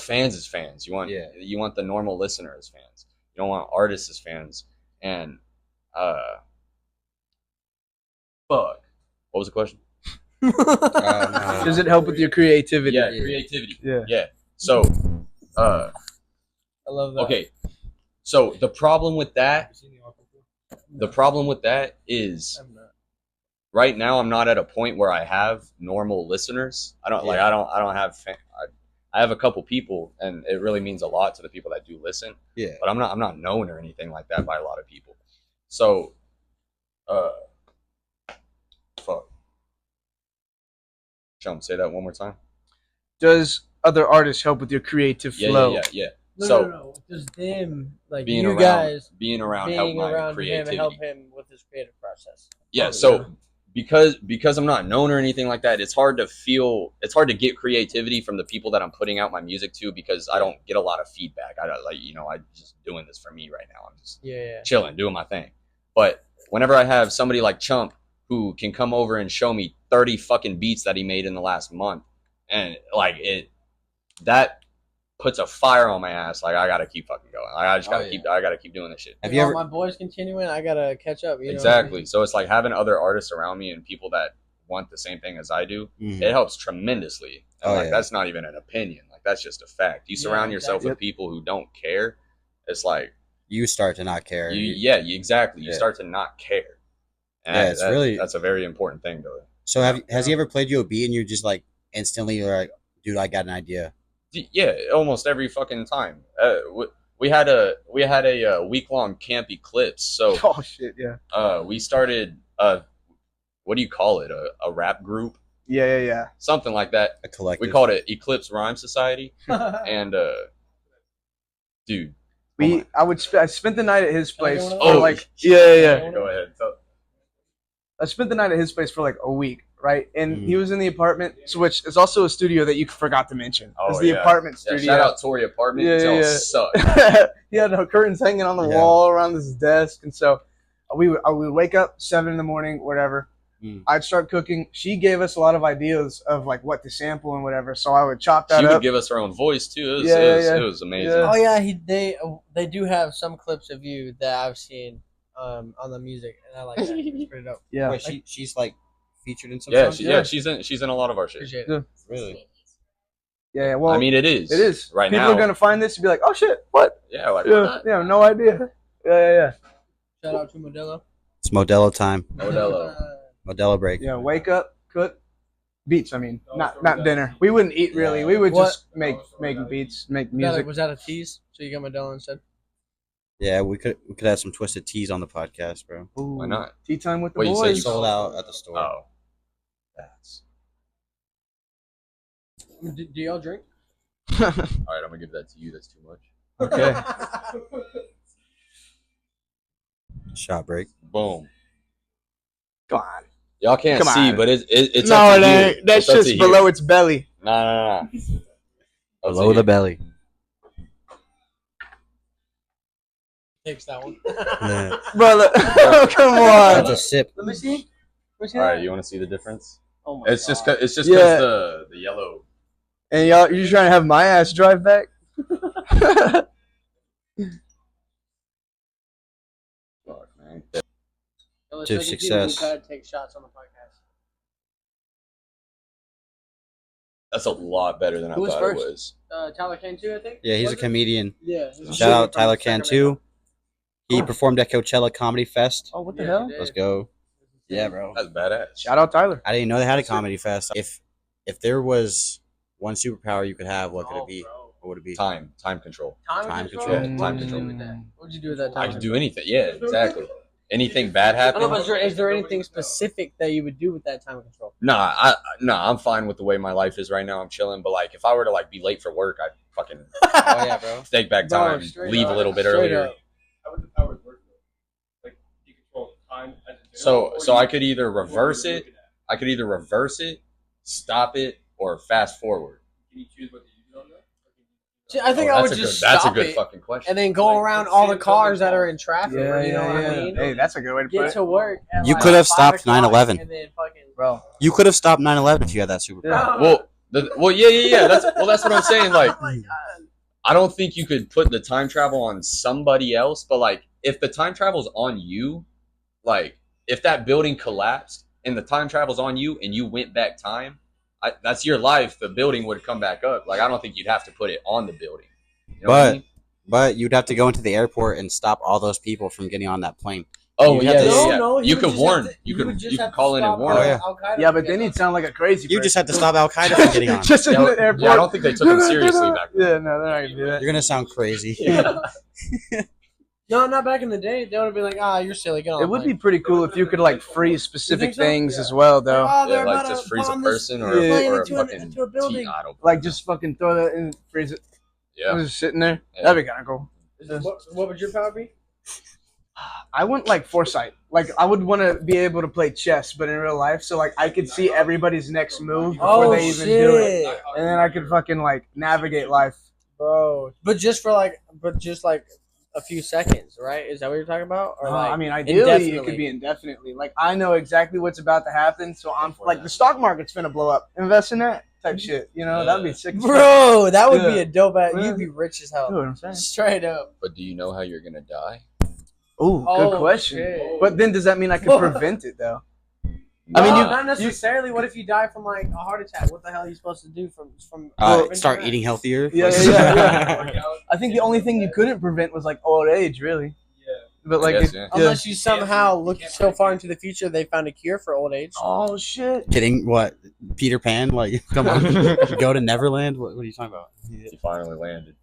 fans as fans. You want the normal listener as fans. You don't want artists as fans. And fuck. What was the question? Does it help with your creativity? Yeah, creativity. Yeah. Yeah. So I love that. okay. So the problem with that is right now I'm not at a point where I have normal listeners. I don't have I have a couple people, and it really means a lot to the people that do listen. Yeah. But I'm not known or anything like that by a lot of people. So fuck. Chum, say that one more time. Does other artists help with your creative flow? Yeah. No. Just them, like being you around, guys, being around being help my around him creativity. and help him with his creative process. Yeah, so because I'm not known or anything like that, it's hard to get creativity from the people that I'm putting out my music to because I don't get a lot of feedback. I'm just doing this for me right now. I'm just chilling, doing my thing. But whenever I have somebody like Chump who can come over and show me 30 fucking beats that he made in the last month, and that puts a fire on my ass. Like I gotta keep fucking going. I gotta keep doing this shit. Have you ever? My boy's continuing. I gotta catch up. You know exactly. what I mean? So it's like having other artists around me and people that want the same thing as I do. Mhm. It helps tremendously. And that's not even an opinion. Like that's just a fact. You surround yourself with people who don't care. It's like you start to not care. Exactly. You start to not care. And that's a very important thing to it. So has he ever played you a beat and you're just like instantly like, dude, I got an idea? Yeah, almost every fucking time. We had a week-long camp eclipse. So oh shit, yeah. We started what do you call it? A rap group? Yeah. Something like that. A collective. We called it Eclipse Rhyme Society. And dude, I spent the night at his place. Oh, yeah. Go ahead. So, I spent the night at his place for like a week, right? And he was in the apartment, which is also a studio that you forgot to mention. It's the apartment studio. Shout out Tory Apartment. Yeah. Suck. He had curtains hanging on the wall around his desk, and so we would wake up 7 in the morning, whatever. I'd start cooking. She gave us a lot of ideas of like what to sample and whatever. So I would chop that up. She would give us her own voice too. It was amazing. Oh yeah, they do have some clips of you that I've seen on the music, and I like that. It's pretty dope. Yeah. Wait, she's like featured in some songs? She's in a lot of our shit. Appreciate it. Really? Yeah, well, I mean, it is. It is. Right People now. are gonna find this and be like, "Oh shit, what?" Yeah, like yeah, no idea. Yeah. Shout out to Modelo. It's Modelo time. Modelo break. Yeah, wake up, cook, beats. I mean, not dinner. We wouldn't eat really. We would just make beats, make music. Was that a tease? So you got Modelo instead? Yeah, we could have some twisted teas on the podcast, bro. Ooh, why not? Tea time with the Wait, you boys. said Sold out at the store. Oh, that's. Do y'all drink? All right, I'm gonna give that to you. That's too much. Okay. Shot break. Boom. Come on. Y'all can't Come see, on. but it's No, up it to ain't. you. That's It's up just to below you. its belly. No. Below the belly. Takes that one. Yeah. Brother, come That's on. a sip. Let me see. All right, you want to see the difference? Oh my It's just God. because Yeah. the yellow. And y'all, you're trying to have my ass drive back? Fuck, man. To success. We've had to take shots on the podcast. That's a lot better than I Who was thought first? it was. Tyler Cantu, I think. Yeah, he's a Was it? comedian. Yeah. Shout out Tyler Cantu. He performed at Coachella Comedy Fest. Oh, what the Yeah, hell? he did. Let's go. Yeah, bro. That's badass. Shout out Tyler. I didn't know they had a comedy fest. If there was one superpower you could have, what could it be? Bro. What would it be? Time control. Time control. control. Yeah, time control. What'd you do with that time? I can do anything. Yeah, exactly. Anything bad I don't know, happens. but is there anything specific that you would do with that time control? Nah, I'm fine with the way my life is right now. I'm chilling. But like, if I were to like be late for work, I'd fucking Oh yeah, bro. take back Bro, time, straight leave up. a little bit Straight earlier. up. How would the powers work though? Like you control time as a So I could either reverse it. I could either reverse it, stop it, or fast forward. Can you choose what to use it on that? See, I think I would just That's a stop good it fucking question. and then go around all the cars that are in traffic. Yeah, you know yeah, what yeah. I mean? Hey, that's a good way to put Get it. to work. At You like could have 5 stopped o'clock 9/11. And then fucking Bro. You could have stopped 9/11 if you had that superpower. Yeah. That's what I'm saying. Like, Oh my God. I don't think you could put the time travel on somebody else, but like, if the time travel's on you, like, if that building collapsed and the time travel's on you and you went back time, that's your life. The building would come back up. Like, I don't think you'd have to put it on the building. You know what I mean? But you'd have to go into the airport and stop all those people from getting on that plane. Oh You yeah, have to- yeah. No, You would could just warn. have to- You would could just have to call in and stop warn. Oh, yeah. Al-Qaeda Yeah, from but then getting he'd sound like a crazy You person. just had to stop Al Qaeda from getting on. Just in Yeah, the airport. yeah, I don't think they took him seriously back then. Yeah, no, they're not gonna do that. You're gonna sound crazy. No, not back in the day. They would have been like, you're silly. Get on It the would be plane." pretty cool if you could like freeze specific so? things Yeah. as well, though. Oh, they're Yeah, like about just to freeze a bomb this person or plane a into fucking into a building. I don't- Like just fucking throw that in, freeze it. yeah. Just sitting there. Yeah. That'd be kind of cool. What would your power be? I want like foresight. Like I would want to be able to play chess, but in real life, so like I could see everybody's next move before they even do it, and then I could fucking like navigate life. bro. But just like a few seconds, right? Is that what you're talking about? Or like, I mean, ideally, it indefinitely? could be indefinitely. Like I know exactly what's about to happen, so I'm like the stock market's gonna blow up. Invest in that type shit. You know, that'd be sick. as fuck. Bro, that would be Yeah. a dope ass. Yeah. You'd be rich as You know hell. what I'm saying? Straight up. But do you know how you're gonna die? Ooh, good Oh, question. shit. But then does that mean I can prevent it though? I mean, you- not necessarily. What if you die from like a heart attack? What the hell are you supposed to do from? Start eating healthier. Yeah, yeah. I think the only thing you couldn't prevent was like old age, really. Yeah. But like, I guess, if- yeah. Unless you somehow look so far into the future, they found a cure for old age. oh shit. Kidding? What? Peter Pan? Like, come on. Go to Neverland? What are you talking about? He finally landed.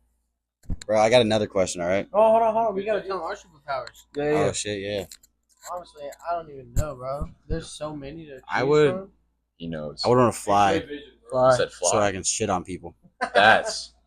Bro, I got another question, all right? Oh, hold on. We gotta tell them our superpowers. Yeah, yeah. Oh, shit, yeah. Honestly, I don't even know, bro. There's so many to choose I would- from. He knows. I would want to fly You Fly. said so I fly. can shit on people.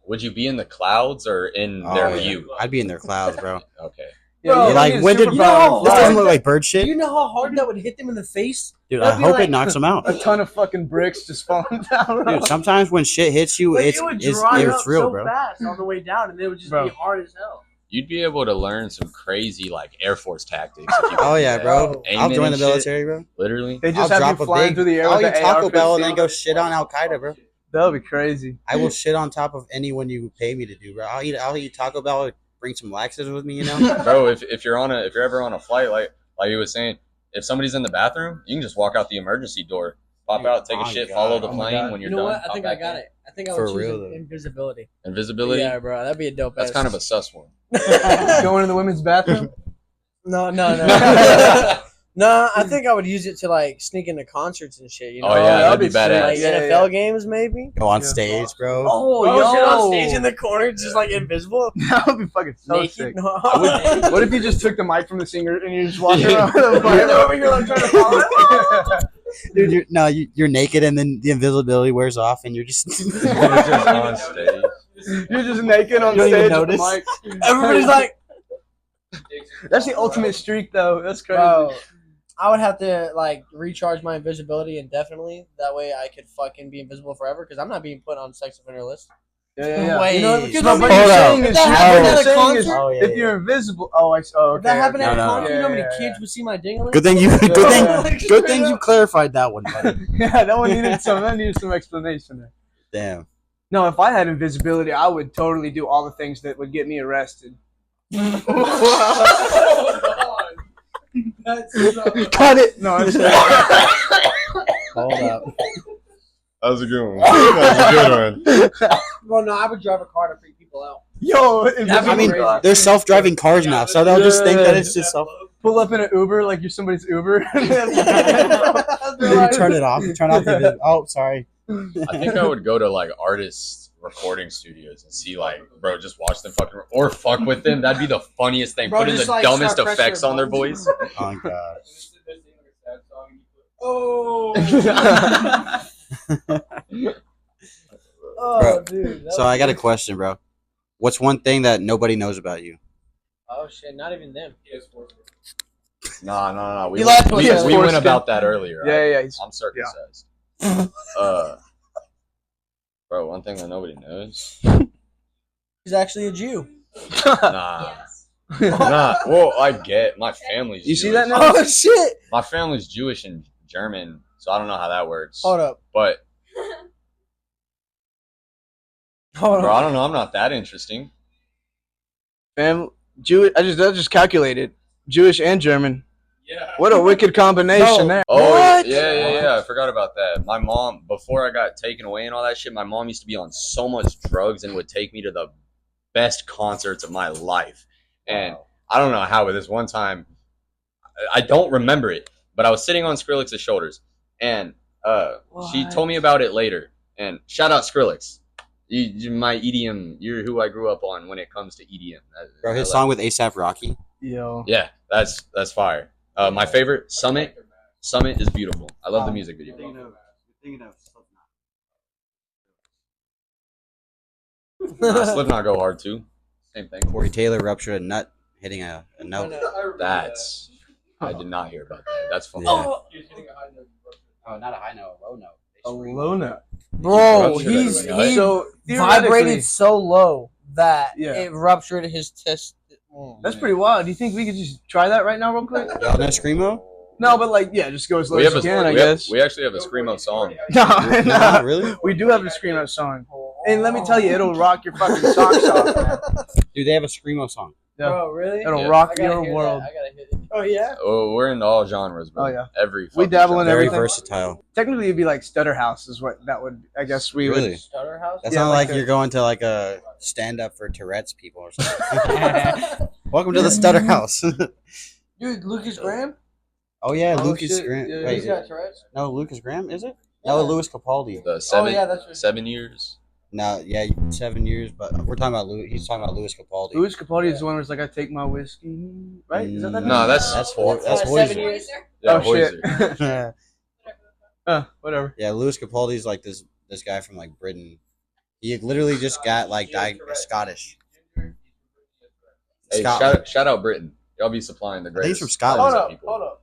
Would you be in the clouds or in their Oh, view? I'd be in their clouds, bro. Okay. Yeah, Bro, you don't Like, need a when did superpower. this Fly. doesn't look like bird Do shit? you know how hard that would hit them in the face? Dude, That'd I be hope like- it knocks them out. A ton of fucking bricks just falling down. Dude, sometimes when shit hits you, Like, it's it would it's dry up real, so bro. fast on the way down, and it would just Bro. be hard as hell. You'd be able to learn some crazy like Air Force tactics. If you Oh could do yeah, that. bro. Aiming I'll join and the shit. military, bro. Literally. They just I'll have you drop a flying big. through the air I'll with eat the Taco Bell and AR-15. then go shit on Al Qaeda, bro. That'll be crazy. I will shit on top of anyone you pay me to do, bro. I'll eat Taco Bell. Bring some laxatives with me, you know. Bro, if you're ever on a flight, like he was saying, if somebody's in the bathroom, you can just walk out the emergency door, pop Dude, out, take a oh shit, my follow God. the Oh my plane God. when you're You know done. what? I think I got it. I think I For would choose real, though. invisibility. Invisibility. Yeah, bro. That'd be a dope. That's kind of a sus one. Going in the women's bathroom. No. No, I think I would use it to like sneak into concerts and shit. You know, Oh yeah, that'd be that'd be sick. badass. like Yeah, NFL games maybe. Go on Yeah. stage, bro. Oh, Shit yo. on stage in the corner, just like invisible, That would be fucking so naked. sick. No. What if you just took the mic from the singer and you're just walking Yeah. around with a mic? You're over here, like, trying to follow Dude, you're naked and then the invisibility wears off and you're just. You're just on stage. You're just naked on You don't even stage with the notice? mic. Everybody's like, That's the ultimate streak, though. That's crazy. bro. I would have to like recharge my invisibility indefinitely. That way, I could fucking be invisible forever because I'm not being put on sex offender list. Yeah. Wait. You know, Because no, I'm but saying, you're Hold saying if is, that what happened you're at a saying is, concert, Oh, yeah, if you're invisible, okay. if that happened at a No, no. concert, you know how many Yeah, kids would see my dingling? Good thing you. Yeah. Good thing you clarified that one, buddy. Yeah, that one needed some explanation there. Damn. No, if I had invisibility, I would totally do all the things that would get me arrested. Cut it. No, I'm just Hold up. That was a good one. That was a good one. Well, no, I would drive a car to freak people out. Yo, That'd I mean, crazy. there's self-driving cars now, so they'll just think that it's just self. pull up in an Uber like you're somebody's Uber. Then you turn it off. You turn off the. Oh, sorry. I think I would go to like artists recording studios and see like, bro, just watch them fucking or fuck with them. That'd be the funniest thing. Bro, Put in just, the like, dumbest start pressing effects your on their buttons. voice. Oh god. Oh. Oh, Bro, dude. that So was I got a good. question, bro. What's one thing that nobody knows about you? Oh shit! Not even them. No. He lied to us We earlier. went about that earlier. Yeah. He's, I'm circumcised. Bro, one thing that nobody knows. He's actually a Jew. Nah. Nah. Well, I get my family's You Jewish. see that now? Oh shit! My family's Jewish and German, so I don't know how that works. Hold up. But Hold bro, I up. don't know. I'm not that interesting. Jewish. I just calculated Jewish and German. Yeah. What a wicked combination No. there. Oh, What? yeah. I forgot about that. My mom, before I got taken away and all that shit, my mom used to be on so much drugs and would take me to the best concerts of my life. And I don't know how, but this one time, I don't remember it, but I was sitting on Skrillex's shoulders, and she told me about it later. And shout out Skrillex. You my EDM. You're who I grew up on when it comes to EDM. Bro, his song with ASAP Rocky. Yo. Yeah, that's fire. My favorite, Summit. Summit is beautiful. I love the music video. Nah, Slipknot go hard too. Same thing. Corey Taylor ruptured a nut hitting a note. That's I did not hear about that. That's fun. Yeah. Oh, Oh, not a high note, a low note. Alona. bro, Ruptured he's a nut? he So vibrated so low that Yeah. it ruptured his test. That's pretty wild. Do you think we could just try that right now, real quick? Y'all know Screamo? No, but like, yeah, just go as low We as have you a can, I we, have, guess. we actually have a screamo song. No, No, no. really? We do have a Screamo song. And let me tell you, it'll rock your fucking socks off, man. Dude, they have a Screamo song. Yeah. Bro, really? It'll Yeah. rock I gotta your hear world. That. I gotta hear it. Oh yeah. Oh, we're into all genres, bro. Oh, yeah. Every We fucking dabble in genre. Very everything. versatile. Technically, it'd be like Stutter House is what that would, I guess we Really? would. Stutter House. That Yeah, sounds like like a- you're going to like a stand up for Tourette's people or something. Welcome to the Stutter House. Dude, Lucas Graham. Oh yeah, Oh, Lucas shit. Graham. Yeah, Wait, He's got Tourette's. no, Lucas Graham, is it? Yeah. No, Louis Capaldi. The 7 yeah, that's what- 7 years. No, yeah, 7 years, but we're talking about Louis. He's talking about Louis Capaldi. Louis Capaldi is the one where it's like, I take my whiskey. Right? Is that that? No, that's that's Ho- that's 7 Hoiser. years. Yeah, Oh, shit. Hoiser. Whatever. Yeah, Louis Capaldi's like this guy from like Britain. He literally just got like Scottish. Hey, Scotland. shout out Britain. Y'all be supplying the I think he's greatest. from Hold Scotland. up, people. hold up.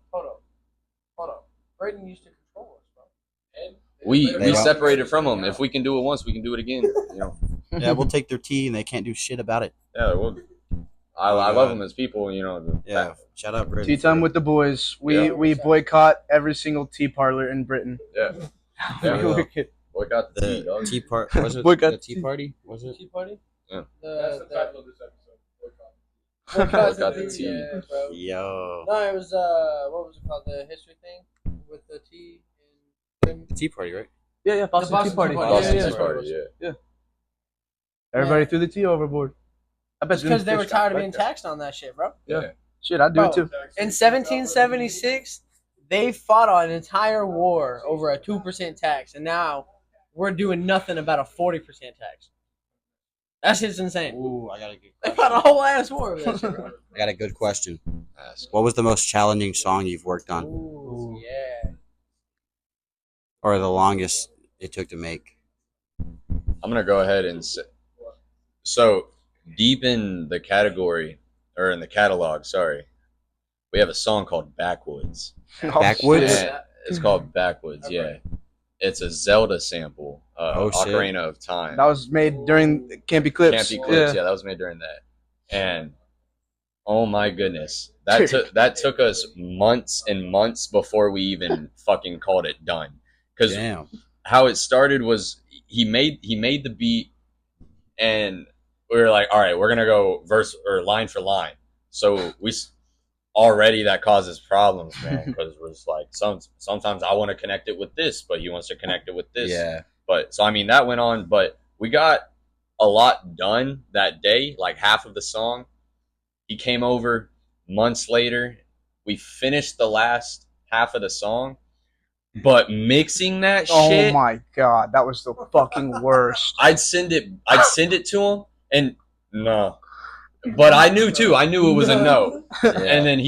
Braden used to control us, bro. We They don't. separated from them. If we can do it once, we can do it again. You know. Yeah, we'll take their tea and they can't do shit about it. Yeah, well, I love them as people. You know. Yeah, shout out Britain. Tea time with the boys. We boycott every single tea parlor in Britain. Yeah. Yeah, we will. Wicked. Boycott the tea, the dog. tea part. Was it Boycott the tea party? Was it? Tea party. Yeah. That's the title of this episode. Boycott the tea. Yeah, bro. Yo, No, it was what was it called? The history thing with the tea. And the tea party, right? Yeah, Boston, Boston Tea Party. Tea Party. Boston Yeah, Tea Party, yeah. Everybody threw the tea overboard. I bet because they were fish tired of got being right there. taxed on that shit, bro. Shit, I'd do Bro. it too. In 1776, they fought on an entire war over a 2% tax, and now we're doing nothing about a 40% tax. That shit's insane. Ooh, I got a good They fought a question. whole ass war over that shit, bro. I got a good question. Ask. What was the most challenging song you've worked on, Ooh, yeah. or the longest it took to make? I'm gonna go ahead and say, so deep in the category or in the catalog, sorry, we have a song called Backwoods. Backwoods? shit. And it's called Backwoods. Yeah, it's a Zelda sample. Oh, shit. Ocarina of Time. That was made during Campy Clips. Campy Clips. Yeah, that was made during that. And oh my goodness, that took us months and months before we even fucking called it done. Because Damn. how it started was he made the beat, and we were like, all right, we're gonna go verse or line for line. So already that causes problems, man, because we're just like sometimes I want to connect it with this, but he wants to connect it with this. Yeah. But so I mean that went on, but we got a lot done that day, like half of the song. He came over months later. We finished the last half of the song. But mixing that Oh shit, my god, that was the fucking worst. I'd send it to him, and no. But I knew too. I knew it was a no. And then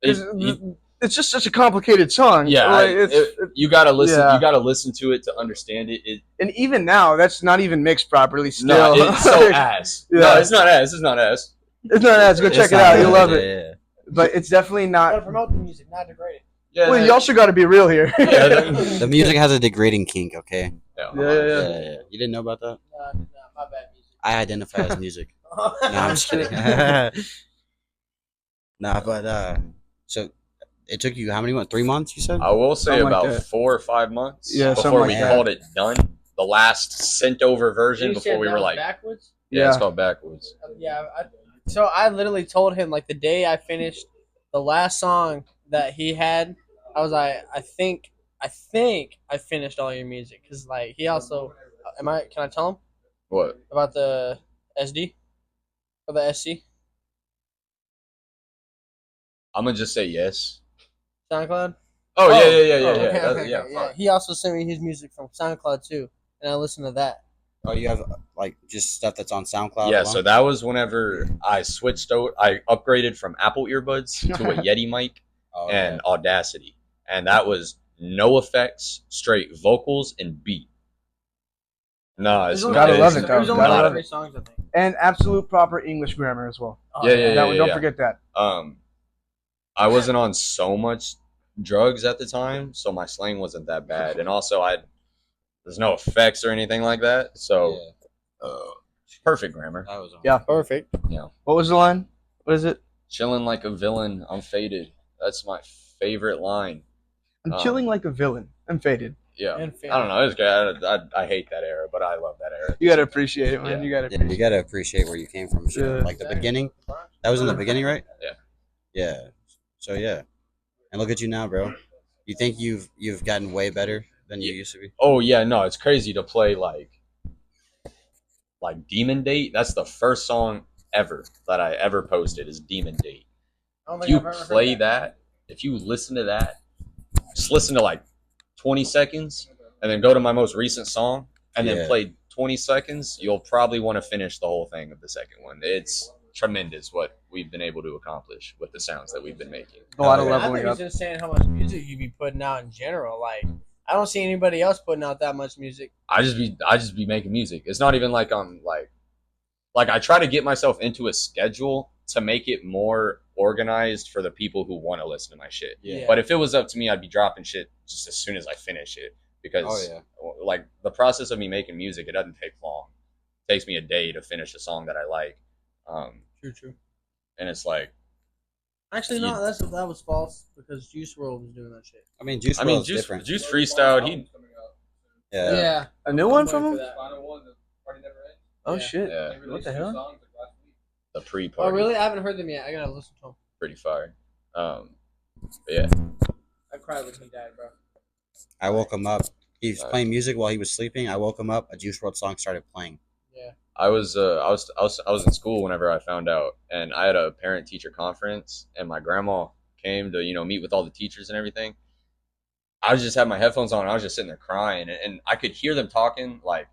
It's just such a complicated song. yeah, Like, you gotta listen. yeah. You gotta listen to it to understand it. And even now, that's not even mixed properly. Still, No, it's so ass. Yeah. No, it's not ass. It's not ass. It's not ass. Go check it out. You'll love it. Yeah. But it's definitely Gotta not. promote the music, not degrade it. Yeah, Well, you also got to be real here. The music has a degrading kink, okay? Yeah. You didn't know about that? Nah, my bad music. I identify as music. No, I'm just kidding. Nah, but so it took you how many months? 3 months, you said? I will say Something like about that. 4 or 5 months Yeah, something before like we that. called it done. The last sent over version You before said we that were was like, backwards. yeah, it's Yeah. called backwards. Yeah, so I literally told him like the day I finished the last song that he had, I was like, I think I finished all your music because like he also, can I tell him What? about the SD or the SC I'm gonna just say yes. SoundCloud? Oh, yeah. Okay, That's- okay, yeah, okay, fine. He also sent me his music from SoundCloud too, and I listened to that. Oh, you have like just stuff that's on SoundCloud? Yeah, alone? so that was whenever I switched out. I upgraded from Apple earbuds to a Yeti mic Oh, and Audacity, and that was no effects, straight vocals and beat. No, it's There's Gotta only- love it, though. There's only Gotta like love 3 it. songs, I think. And absolute proper English grammar as well. Oh, Yeah. That one, don't forget that. I wasn't on so much drugs at the time, so my slang wasn't that bad, and also there's no effects or anything like that, so perfect grammar. That was on. Yeah. Perfect. What was the line? What is it? Chilling like a villain, I'm faded. That's my favorite line. I'm chilling like a villain. I'm faded. Yeah, And I don't know. It's good. I hate that era, but I love that era. You gotta appreciate it, man. Yeah. You gotta. Yeah, you gotta appreciate where you came from. Sure. Yeah. Like the beginning. That was in the beginning, right? Yeah. Yeah. So yeah. And look at you now, bro. You think you've gotten way better than you used to be? Oh yeah, no, it's crazy to play like Demon Date. That's the first song ever that I ever posted is Demon Date. I don't If think you I've ever heard play that, if you listen to that, just listen to like 20 seconds and then go to my most recent song and then Yeah. play 20 seconds, you'll probably want to finish the whole thing of the second one. It's tremendous what we've been able to accomplish with the sounds that we've been making. A lot of Yeah. I leveling think up. it's insane how much music you be putting out in general. Like, I don't see anybody else putting out that much music. I just be making music. It's not even like I'm like I try to get myself into a schedule to make it more organized for the people who want to listen to my shit. Yeah. But if it was up to me, I'd be dropping shit just as soon as I finish it because like the process of me making music, it doesn't take long. It takes me a day to finish a song that I like. True. And it's like Actually, no, that was false because Juice WRLD was doing that shit. I mean, Juice I mean, WRLD's different. Juice freestyled. He Yeah. A new one I'm from waiting him? for that. Final one, the party never ends. Oh Yeah. shit! yeah, They What released the 2 hell? songs like last week. the pre-party. Oh, really? I haven't heard them yet. I gotta listen to them. Pretty fire. But yeah. I cried when he died, bro. I woke him up. He was playing music while he was sleeping. I woke him up. A Juice WRLD song started playing. Yeah. I was in school whenever I found out, and I had a parent teacher conference, and my grandma came to meet with all the teachers and everything. I just had my headphones on, and I was just sitting there crying, and I could hear them talking like,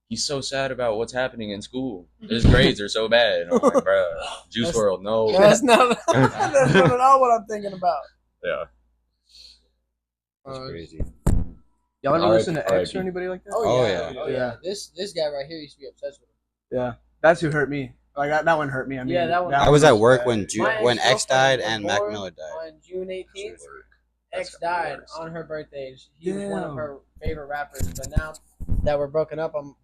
"He's so sad about what's happening in school. His grades are so bad." And I'm like, "Bro, Juice That's- WRLD, no." That's not at all what I'm thinking about. Yeah. That's crazy. Y'all ever R.I.P. listen to X or anybody like that? Oh, yeah. yeah. Oh, yeah. This guy right here used to be obsessed with him. Yeah, that's who hurt me. Like that one hurt me. I mean, Yeah, that one- I was at work bad. when My when X ex-girlfriend died was and Mac born Miller died. On June 18th, That's X gotta be died worse. on her birthday. He was one of Damn. her favorite rappers. But now that we're broken up, I'm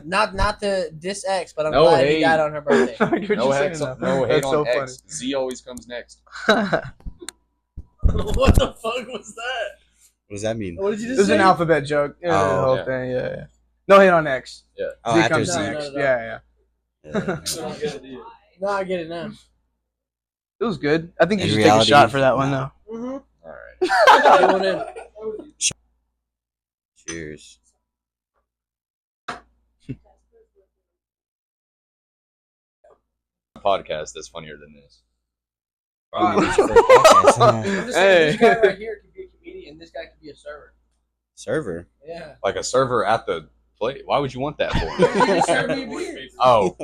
not to diss X, but I'm No glad he hate. died on her birthday. I get what No you're hate, saying, though. no hate That's on so X. Z always comes next. funny. What the fuck was that? What does that mean? What did you It just was say? an alphabet joke. Yeah, Oh, the whole yeah. thing. Yeah. No hate on X. Oh, Z after comes Z. next. No. Yeah. Yeah. I don't get it, do you? No, I get it now. It was good. I think you In should reality, take a shot for that one though. Mm-hmm. All right. Going in. Cheers. Podcast that's funnier than this. Probably this is for a podcast. I'm just saying, this guy right here could be a comedian. This guy could be a server. Server. Yeah. Like a server at the plate. Why would you want that for? You serve me beer. Oh,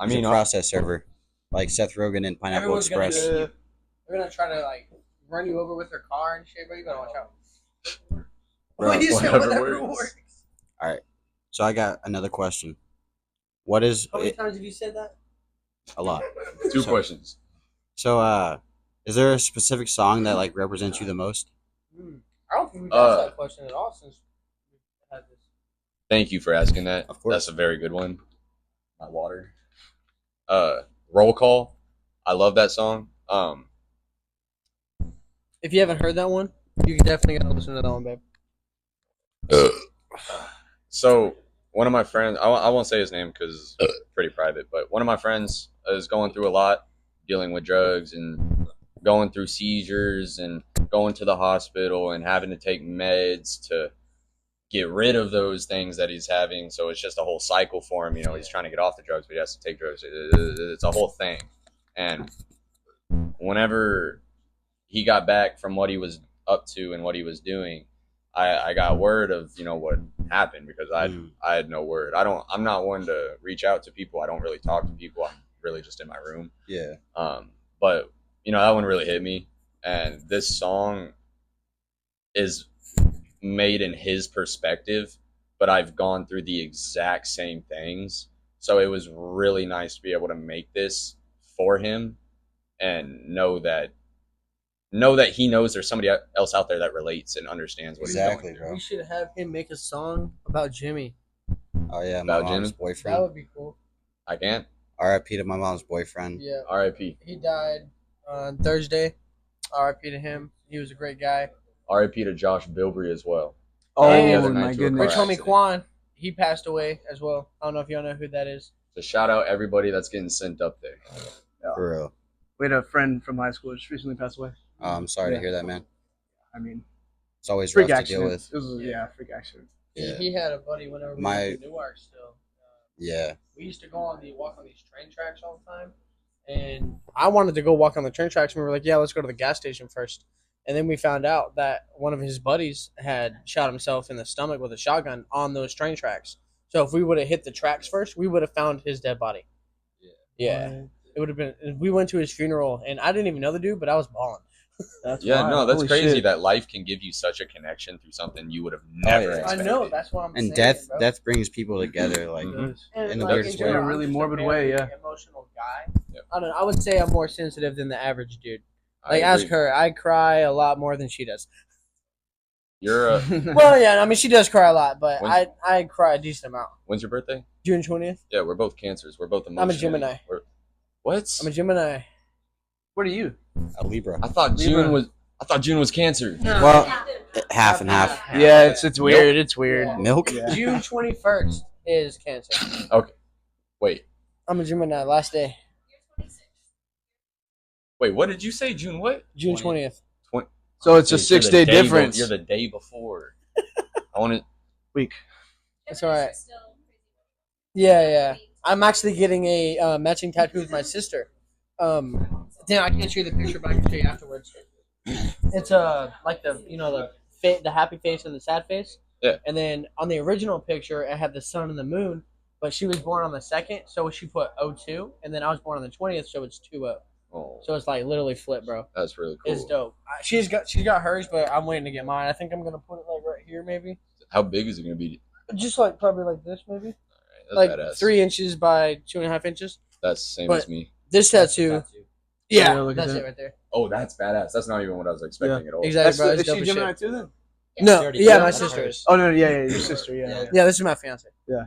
I He's mean, a process server, like Seth Rogen in Pineapple Everyone's gonna Express. get you. They're gonna try to like run you over with their car and shit, bro. You gotta watch out. Bro, What you said, whatever whatever works. All right, so I got another question. What is How many times have you said that? a lot? two So- questions. So, is there a specific song that like represents you the most? I don't think we've asked that question at all since we've had this. Thank you for asking that. Of course. That's a very good one. My water. Roll Call. I love that song. If you haven't heard that one, you can definitely gotta listen to that one, babe. So one of my friends, I won't say his name because it's pretty private, but one of my friends is going through a lot, dealing with drugs and going through seizures and going to the hospital and having to take meds to get rid of those things that he's having. So it's just a whole cycle for him. You know, he's trying to get off the drugs, but he has to take drugs. It's a whole thing. And whenever he got back from what he was up to and what he was doing, I got word of, you know, what happened because I had no word. I'm not one to reach out to people. I don't really talk to people. I'm really just in my room. Yeah. But you know, that one really hit me. And this song is made in his perspective, but I've gone through the exact same things. So it was really nice to be able to make this for him and know that he knows there's somebody else out there that relates and understands what Exactly, he's going bro. We should have him make a song about Jimmy. Oh yeah, my About mom's Jimmy? That boyfriend. would be cool. through. I can't. R.I.P. to my mom's boyfriend. Yeah. R.I.P. He died on Thursday. R.I.P. to him. He was a great guy. R.I.P. to Josh Bilbrey as well. Oh The other my night to a goodness. Rich car homie accident. Quan, he passed away as well. I don't know if y'all know who that is. So shout out everybody that's getting sent up there. For real. We had a friend from high school just recently passed away. Oh, I'm sorry to hear that, man. I mean, It's always freak rough to deal accident. with. It was freak accident. Yeah. He had a buddy whenever we My- went to Newark still. Yeah. We used to walk on these train tracks all the time. And I wanted to go walk on the train tracks. And we were like, yeah, let's go to the gas station first. And then we found out that one of his buddies had shot himself in the stomach with a shotgun on those train tracks. So if we would have hit the tracks first, we would have found his dead body. Yeah. It would have been. We went to his funeral, and I didn't even know the dude, but I was balling. That's Yeah, wild. no, that's Holy crazy shit. that life can give you such a connection through something you would have never yeah. expected. I know. That's what I'm saying. And death bro. death brings people together. Like, Mhm. And, in the like, weirdest general, way. I'm Really just a morbid very way, yeah. Emotional guy. Yep. I don't know. I would say I'm more sensitive than the average dude. I Like, ask agree. her. I cry a lot more than she does. You're Well, yeah. I mean, she does cry a lot, but When- I cry a decent amount. when's your birthday? June 20th. Yeah, we're both cancers. We're both emotional. I'm a Gemini. What? I'm a Gemini. What are you? a Libra. I thought Libra. June was Cancer. Well, half and half. Yeah, it's weird. It's weird. Yeah. Milk? Yeah. June 21st is Cancer. Wait, I'm a Gemini. Last day. what did you say? June what? June 20th. 20th. So it's a Dude, you're 6-day the day difference. You're the day before. I want to. Week. That's all right. Yeah. I'm actually getting a matching tattoo with my sister. Damn, I can't show you the picture, but I can show you afterwards. It's like the happy face and the sad face. Yeah. And then on the original picture, it had the sun and the moon, but she was born on the 2nd, so she put 02, and then I was born on the 20th, so it's 20. Oh, So it's like literally flip, bro. that's really cool. It's dope. She's got hers, but I'm waiting to get mine. I think I'm gonna put it like right here, maybe. How big is it gonna be? Just like probably like this, maybe. That's Like badass. 3 inches by 2.5 inches. That's the same but- as me. This tattoo. Yeah, Yeah, look at that's that. it right there. Oh, that's badass. That's not even what I was expecting at all. Exactly, bro. Is It's dope she as Gemini shit. too then? No, yeah, my sister is. Oh no, yeah, your sister, yeah. Yeah, this is my fiance. Yeah.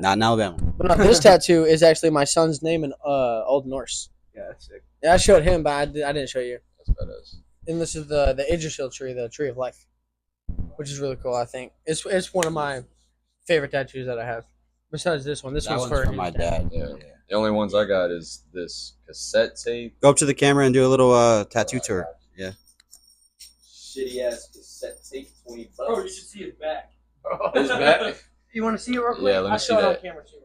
Not in Alabama. But no, this tattoo is actually my son's name in Old Norse. Yeah, that's sick. Yeah, I showed him, but I didn't show you. That's badass. And this is the Yggdrasil tree, the tree of life, which is really cool. I think it's one of my favorite tattoos that I have. Besides this one, this That one's one's for from my dad. Yeah. The only ones I got is this cassette tape. Go up to the camera and do a little tattoo tour. Yeah. Shitty ass cassette tape, $20. Bro, you should see his back. His back? You want to see it real quick? Yeah, let me I'll see show it on that. camera too,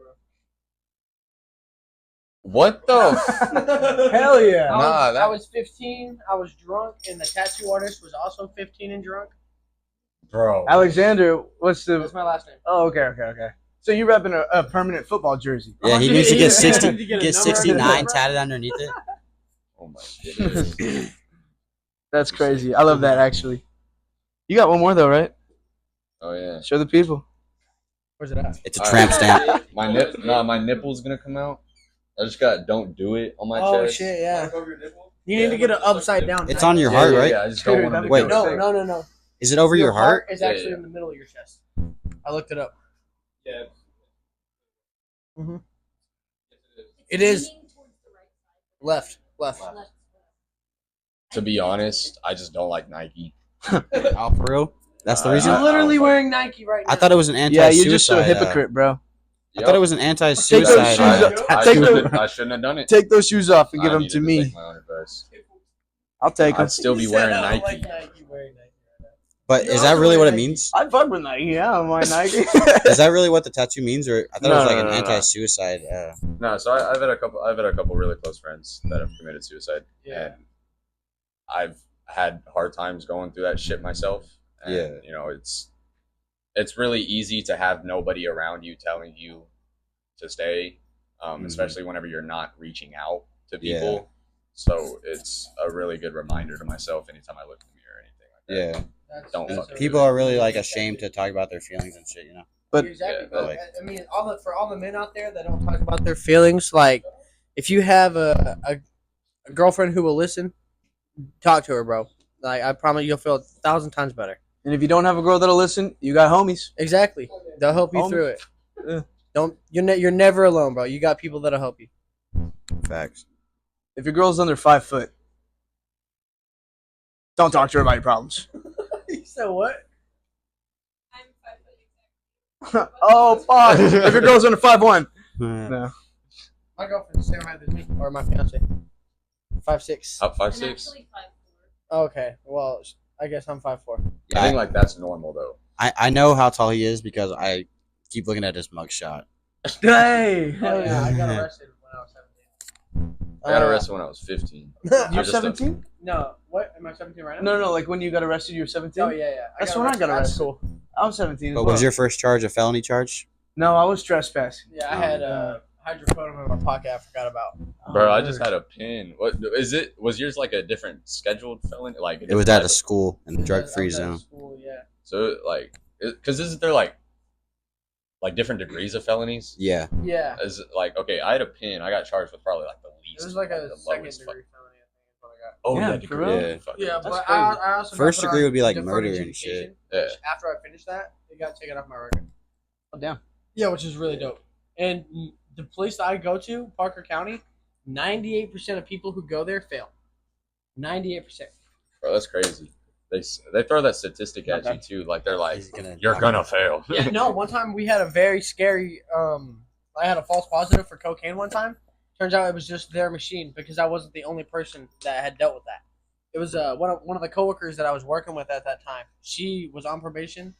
bro. What the? Hell yeah. I was 15. I was drunk, and the tattoo artist was also 15 and drunk. Bro. Alexander, what's the? That's my last name. Oh, okay. So you repping a permanent football jersey? Yeah, he needs to get Yeah. 60, To get a get number 69 on it. tatted underneath it. Oh my goodness. That's crazy. I love that actually. You got one more though, right? Oh yeah. Show the people. Where's it at? It's a tramp stamp. My nipple's gonna come out. I just got "Don't Do It" on my chest. Oh shit, yeah. You need to get an upside down. It's on your heart, right? Yeah, I just don't want him to Wait. go No, sick. no. Is it over your heart? is actually Yeah. in the middle of your chest. I looked it up. Yeah. It is left. To be honest, I just don't like Nike. Oh, for real? That's the reason? You're literally wearing Nike right now. I thought it was an Yeah, anti-suicide. you're just a hypocrite, bro. I thought it was an Take anti-suicide. those shoes off. I shouldn't have done it. Take those shoes off and give I them needed to me. take my own advice. I'll take them. I'd still be He said, wearing I don't Nike. like Nike, wearing Nike right now. But You're is that also really what it wearing means? I fuck with Nike. Yeah, I'm wearing Nike. Is that really what the tattoo means, or I thought it was like an No. anti-suicide? No, so I've had a couple really close friends that have committed suicide, Yeah. and I've had hard times going through that shit myself. And, Yeah. you know, it's really easy to have nobody around you telling you to stay, especially whenever you're not reaching out to people. Yeah. So it's a really good reminder to myself anytime I look in the mirror or anything like that. Yeah, Don't That's fuck a people are really like ashamed to talk about their feelings and shit. You know. But exactly, yeah, bro. like- I mean, for all the men out there that don't talk about their feelings, like if you have a girlfriend who will listen, talk to her, bro. Like I promise you'll feel 1,000 times better. and if you don't have a girl that'll listen, you got homies. Exactly, they'll help you Homies. through it. Yeah. You're never alone, bro. You got people that'll help you. Facts. If your girl's under 5 foot, don't talk to her about your problems. You said what? Oh, fuck. If your girl's under 5'1", Yeah. no. My girlfriend's the same height as me, or my fiance. 5'6". Up 5'6". Okay, well, I guess I'm 5'4". I think like that's normal though. I know how tall he is because I keep looking at his mugshot. Hey. Oh yeah, I got arrested when I was 17. I got arrested when I was 15. You're I just- 17? No, what? Am I 17 right now? No, like when you got arrested, you were 17? Oh yeah. That's when I got That's arrested. cool. I was 17. But as was well. your first charge a felony charge? No, I was trespassing. Yeah, I had hydrocodone in my pocket. I forgot about. Bro, I just had a pin. What is it? Was yours like a different scheduled felony? Like It was at a school in the drug-free I was at zone. School, yeah. So like, because isn't there like different degrees of felonies? Yeah. Yeah. Is it like okay? I had a pin. I got charged with probably like the least. It was like a the second lowest degree felony. I think is what I got. Oh Yeah, yeah, for degree. real? Yeah. Fuck. Yeah, That's but crazy. I also got First put degree on would be like deferred murder and adjudication, shit. Yeah. which after I finished that, it got taken off my record. Oh, damn. Yeah, which is really dope. And the place that I go to, Parker County, 98% of people who go there fail. 98%. Bro, that's crazy. They throw that statistic at you too. Like they're like, you're gonna fail. Yeah, no, one time we had a very scary I had a false positive for cocaine one time. Turns out it was just their machine because I wasn't the only person that had dealt with that. It was one of the coworkers that I was working with at that time. She was on probation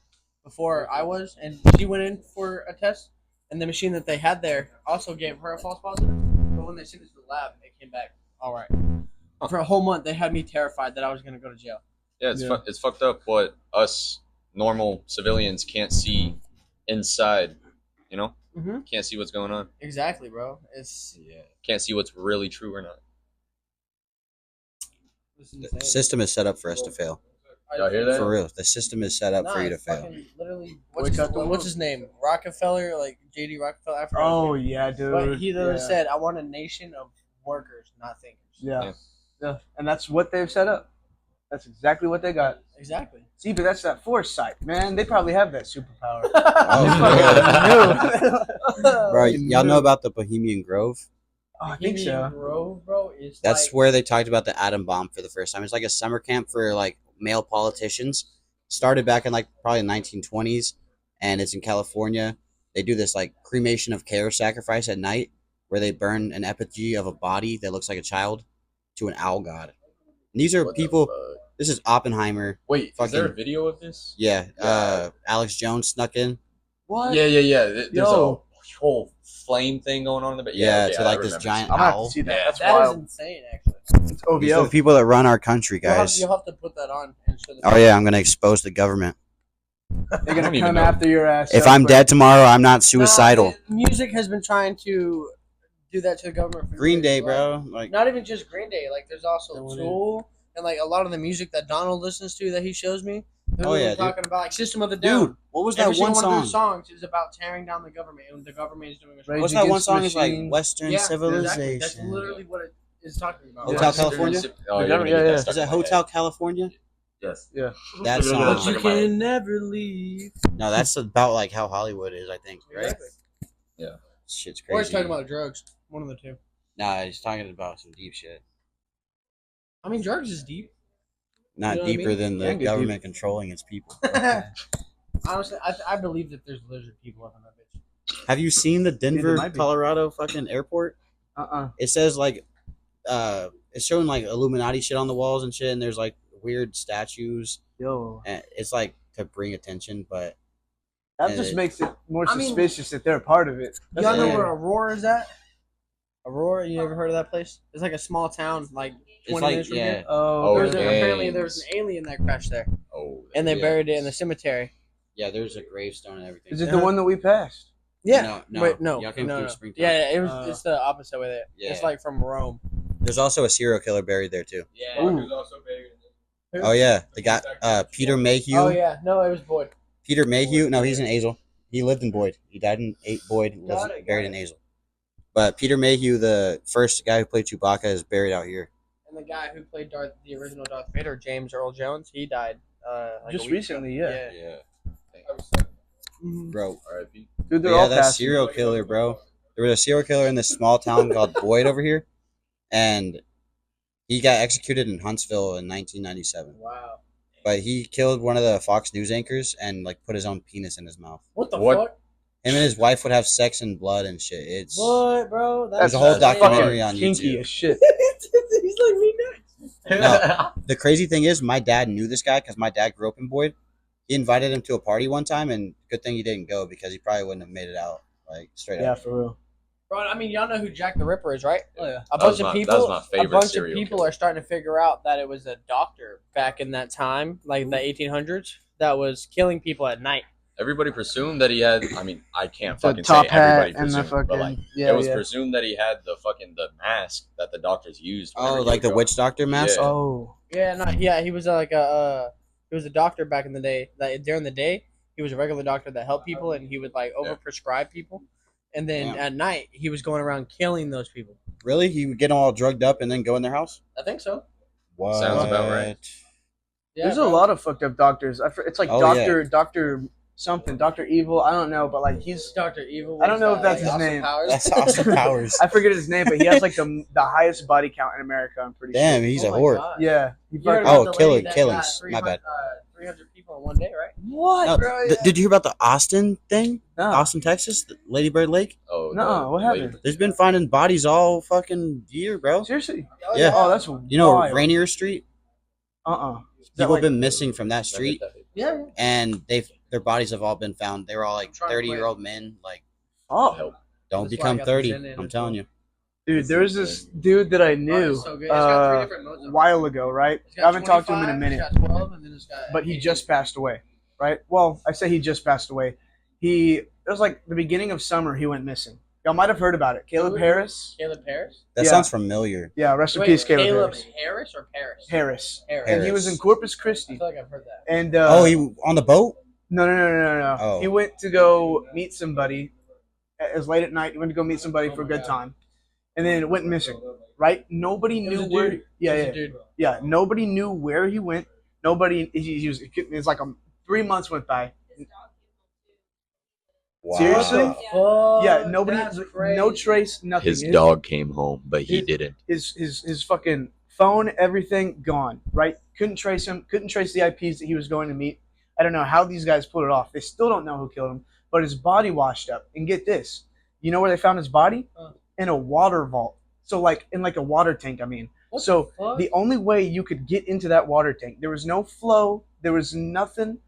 before I was, and she went in for a test, and the machine that they had there also gave her a false positive. But when they sent it to the lab, it came back all right. For a whole month, they had me terrified that I was going to go to jail. Yeah, it's fucked up what us normal civilians can't see inside. You know, Mm-hmm. can't see what's going on. Exactly, bro. Can't see what's really true or not. The system is set up for us to fail. Y'all hear that? For real. The system is set up for you to fail. Literally, Boycott the what's world. his name? Rockefeller, like JD Rockefeller. I forgot his Oh, name. yeah, dude. But he literally yeah. said, "I want a nation of workers, not thinkers." Yeah. Yeah. And that's what they've set up. That's exactly what they got. Exactly. See, but that's that foresight, man. They probably have that superpower. Bro, y'all know about the Bohemian Grove? Oh, I think Bohemian so. Grove, bro, is That's like, where they talked about the atom bomb for the first time. It's like a summer camp for like male politicians. Started back in like probably 1920s, and it's in California. They do this like cremation of care sacrifice at night, where they burn an effigy of a body that looks like a child to an owl god. And these are What the people. fuck? This is Oppenheimer. Wait, is there a fucking- video of this? Yeah, Alex Jones snuck in. What? Yeah. There's Yo. whole flame thing going on in the back. Yeah, okay, to I like this remember giant I'm gonna have owl. to see that. Yeah. That's That is wild. insane, actually. It's These are OVO. the people that run our country, guys. You'll have to put that on and show the Oh yeah, I'm gonna expose the government. They're I gonna don't even come know. after your ass. If so I'm quick. dead tomorrow, I'm not suicidal. Nah, music has been trying to do that to the government. For Green years. Day, Like, bro. Like, not even just Green Day. Like, there's also That one Tool and like a lot of the music that Donna listens to that he shows me. Oh, yeah, dude. talking about like System of the Down. dude, what was that Every one single one of song? those songs is about tearing down the government, and the government is doing us wrong. Rage What's that one Against the song? Is like Machine. Western Yeah, Civilization. exactly. That's literally what it is talking about. Hotel Right. California? Oh, The you're gonna government- get yeah, that yeah. stuck Is that in my Hotel head. California? Yes. Yeah. That song. But you Stuck in my head. can never leave. No, that's about like how Hollywood is, I think, right? Exactly. Shit's Or he's crazy. talking about drugs. One of the two. Nah, he's talking about some deep shit. I mean, drugs is deep. Not You know what I deeper mean? than the Can get government controlling its people. Honestly, I believe that there's lizard people up in that bitch. Have you seen the Denver, might be. Colorado fucking airport? Uh-uh. It says like, it's showing like Illuminati shit on the walls and shit, and there's like weird statues. Yo. And it's like to bring attention, but That just makes it more I mean- suspicious that they're a part of it. Y'all know Yeah. where Aurora is at? Aurora, you ever heard of that place? It's like a small town, like 20 like, minutes from yeah. here. Oh, Oh, Apparently, gangs. there was an alien that crashed there, Oh. and they yeah. buried it in the cemetery. yeah, there's a gravestone and everything. is it the one that we passed? Yeah, No, wait, no, y'all came no, through no. Springtown. Yeah, it was. Uh, It's the opposite way there. Yeah. It's like from Rome. There's also a serial killer buried there too. Yeah. Ooh. Who's also buried in Oh yeah, the guy Peter Mayhew. Oh yeah, no, it was Boyd. Peter Mayhew. No, he's in Azle. He lived in Boyd. He died in Boyd. Got Lives it, buried got in Azle. But Peter Mayhew, the first guy who played Chewbacca, is buried out here. And the guy who played the original Darth Vader, James Earl Jones, he died. Like Just a week recently, ago. yeah. Yeah. Mhm. Bro, R.I.P. Dude, they're yeah, all that passing. serial killer, bro. There was a serial killer in this small town called Boyd over here, and he got executed in Huntsville in 1997. Wow. But he killed one of the Fox News anchors and like put his own penis in his mouth. What the What? fuck? Him and his wife would have sex and blood and shit. It's What, bro? There's a whole That's documentary fucking on kinky YouTube. as shit. He's like me next. No, the crazy thing is, my dad knew this guy because my dad grew up in Boyd. He invited him to a party one time, and good thing he didn't go because he probably wouldn't have made it out like straight Yeah, up. for real. Bro, I mean, y'all know who Jack the Ripper is, right? Oh, yeah. A That bunch was of my- people. that was my favorite a bunch of serial people killer. are starting to figure out that it was a doctor back in that time, like the 1800s, that was killing people at night. Everybody presumed that he had. I mean, I can't The fucking top say hat everybody and the presumed, fucking but like yeah, it was yeah. presumed that he had the mask that the doctors used. whenever Oh, he like would the go. witch doctor mask. Yeah. Oh, Yeah, no, yeah, he was like he was a doctor back in the day. Like during the day, he was a regular doctor that helped people, and he would like overprescribe people. And then Yeah. at night, he was going around killing those people. Really? He would get them all drugged up and then go in their house? I think so. What? Sounds about right. Yeah, there's bro. a lot of fucked up doctors. It's like Oh, Doctor something, Doctor Evil. I don't know, but like he's. Dr. Evil. I don't know was, if that's his Austin name. Powers. That's Austin Powers. I forget his name, but he has like the highest body count in America. I'm pretty Damn, sure. he's Oh a my whore. God. Yeah. He You heard fucking- Oh, about the lady that killings. got My bad. 300 people in one day, right? What, No, bro? did you hear about the Austin thing? No. Austin, Texas? The Lady Bird Lake? Oh, Nuh-uh, what happened? There's been finding bodies all fucking year, bro. Seriously? Yeah. Oh, that's You know wild. Rainier Street? People have been missing from that street, Yeah. and their bodies have all been found. They were all like I'm trying to 30-year-old men. Like, Oh, Help. don't That's why I become got the 30. Zen in I'm as telling well. you. dude, there was this dude that I knew so good. It's got 3 different modes a of it. while ago, right? It's I got haven't talked to him in a 25, minute, it's got 12, and then it's got but he 18. just passed away, right? Well, I say he just passed away. It was like the beginning of summer. He went missing. Y'all might have heard about it. Caleb Who? Harris. Caleb Harris? That Yeah. sounds familiar. Yeah, rest in Wait, peace, Caleb, Caleb Harris. Harris or Paris? Harris. Harris. And he was in Harris. Corpus I Christi. feel like I've heard that. And He on the boat? no. Oh. He went to go meet somebody. It was late at night. He went to go meet somebody Oh for a my good God. time, and then went missing. Right? Nobody It was knew a where. dude. Yeah, It was yeah. a dude. Yeah, nobody knew where he went. Nobody. He was. It's like 3 months went by. Wow. Seriously? Fuck, Yeah, nobody. that's No crazy. trace. Nothing. His dog came home, but he His- didn't. His fucking phone, everything gone. Right? Couldn't trace him. Couldn't trace the IPs that he was going to meet. I don't know how these guys pulled it off. They still don't know who killed him. But his body washed up. And get this. You know where they found his body? In a water vault. So like in like a water tank. I mean. What So the fuck? the only way you could get into that water tank, there was no flow, there was nothing.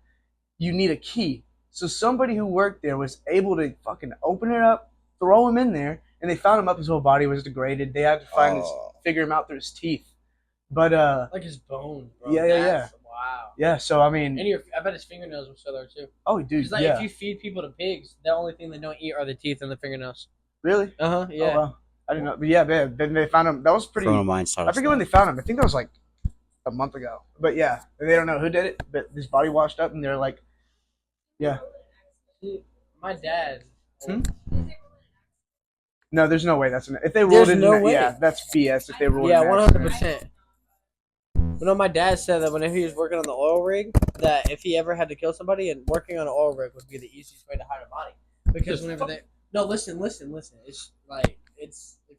You need a key. So somebody who worked there was able to fucking open it up, throw him in there, and they found him up. His whole body was degraded. They had to figure him out through his teeth. But like his bones, bro. Yeah. Wow. Yeah, so I mean, and I bet his fingernails were still there too. Oh, dude, like if you feed people to pigs, the only thing they don't eat are the teeth and the fingernails. Really? Yeah. Oh, wow. I didn't know, but yeah, then they found him. That was pretty. I forget when they found him. I think that was like a month ago. But yeah, they don't know who did it. But his body washed up, and they're like, yeah. My dad. No, there's no way that's if they ruled it. No way. Yeah, that's BS. If they ruled it. Yeah, 100%. But no, my dad said that whenever he was working on the oil rig, that if he ever had to kill somebody, and working on an oil rig would be the easiest way to hide a body. Because whenever they listen. It's like if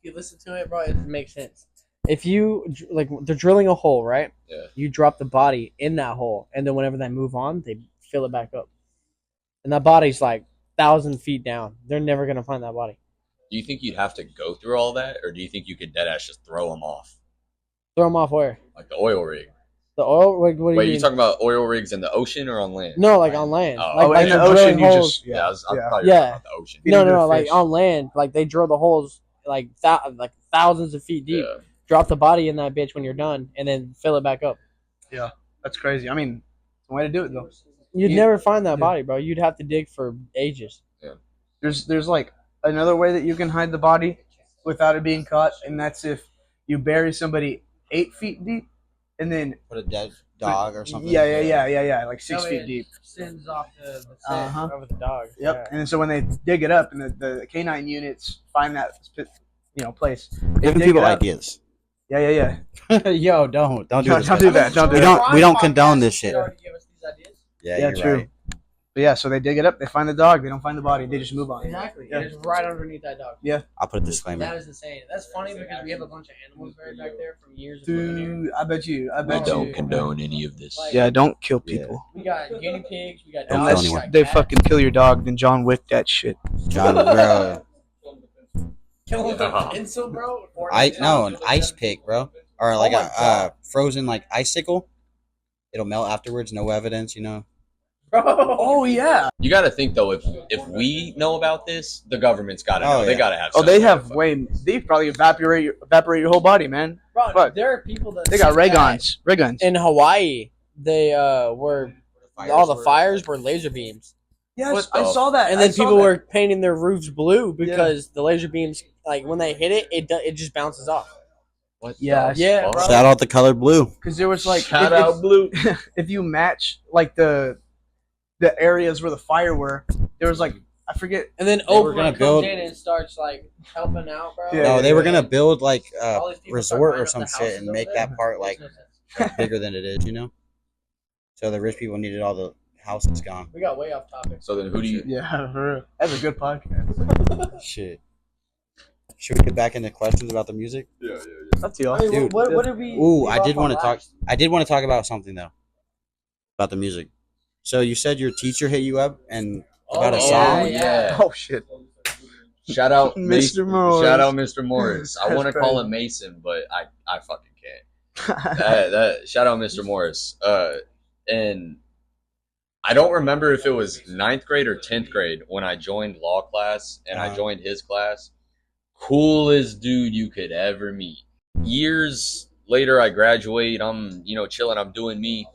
you listen to it, bro, it makes sense. If you they're drilling a hole, right? Yeah. You drop the body in that hole, and then whenever they move on, they fill it back up, and that body's like 1,000 feet down. They're never gonna find that body. Do you think you'd have to go through all that, or do you think you could deadass just throw them off? Throw them off where? Like the oil rig. The oil rig? What do you mean? You talking about oil rigs in the ocean or on land? No, like on land. Oh, like in the ocean, you just I thought you were talking about the ocean. No, like on land, like they drill the holes like thousands of feet deep. Yeah. Drop the body in that bitch when you're done, and then fill it back up. Yeah, that's crazy. I mean, it's the way to do it though. You'd never find that body, bro. You'd have to dig for ages. Yeah. There's like another way that you can hide the body without it being caught, and that's if you bury somebody 8 feet deep, and then put a dead dog or something. Yeah, like 6 feet deep. Sends off the scent over the dog. Yep. Yeah. And then so when they dig it up, and the canine units find that place, giving people ideas. Yeah. Yo, don't do this. Don't do that. Don't do that. We don't condone this shit. Yeah, you're true. Right. But yeah, so they dig it up, they find the dog, they don't find the body, they just move on. Exactly. Yeah. It's right underneath that dog. Yeah. I'll put a disclaimer. That is insane. That's funny because we have a bunch of animals buried back there from years of Dude, I bet you. We don't condone any of this. Yeah, don't kill people. We got guinea pigs, we got Unless dogs. they fucking kill your dog, then John Wick that shit. John, bro. Kill him with a pencil, bro? An ice pick, bro. Or like a frozen like icicle. It'll melt afterwards, no evidence, Oh yeah. You got to think though, if we know about this, the government's got to know. Yeah. They got to have. They have way. They probably evaporate your whole body, man. Bro, Fuck. there are people that They got ray guns. in Hawaii. They were all the fires were laser beams. Yes, I saw that. And then people were painting their roofs blue because the laser beams, like when they hit it, it just bounces off. What? Yeah, bro. Shout out the color blue. Because there was like Shout out blue. If you match like the areas where the fire were, there was like I forget. And then Oprah comes in and starts like helping out, bro. Yeah. No, they were gonna build like All a these people resort start or some lining up the shit houses and over make there. that part like bigger than it is, So the rich people needed all the houses gone. We got way off topic. So then, who do you? Yeah, for real. That's a good podcast. Shit. Should we get back into questions about the music? Yeah. Up to y'all. I mean, Dude, what did we? Ooh, leave I did off on want to talk. last? I did want to talk about something though. About the music. So you said your teacher hit you up and about a song. Yeah. Oh shit. Shout out Mr. Morris. Shout out Mr. Morris. I That's want to call crazy. him Mason, but I fucking can't. Shout out Mr. Morris. And I don't remember if it was 9th grade or 10th grade when I joined law class and I joined his class. Coolest dude you could ever meet. Years later, I graduate. I'm chilling. I'm doing me.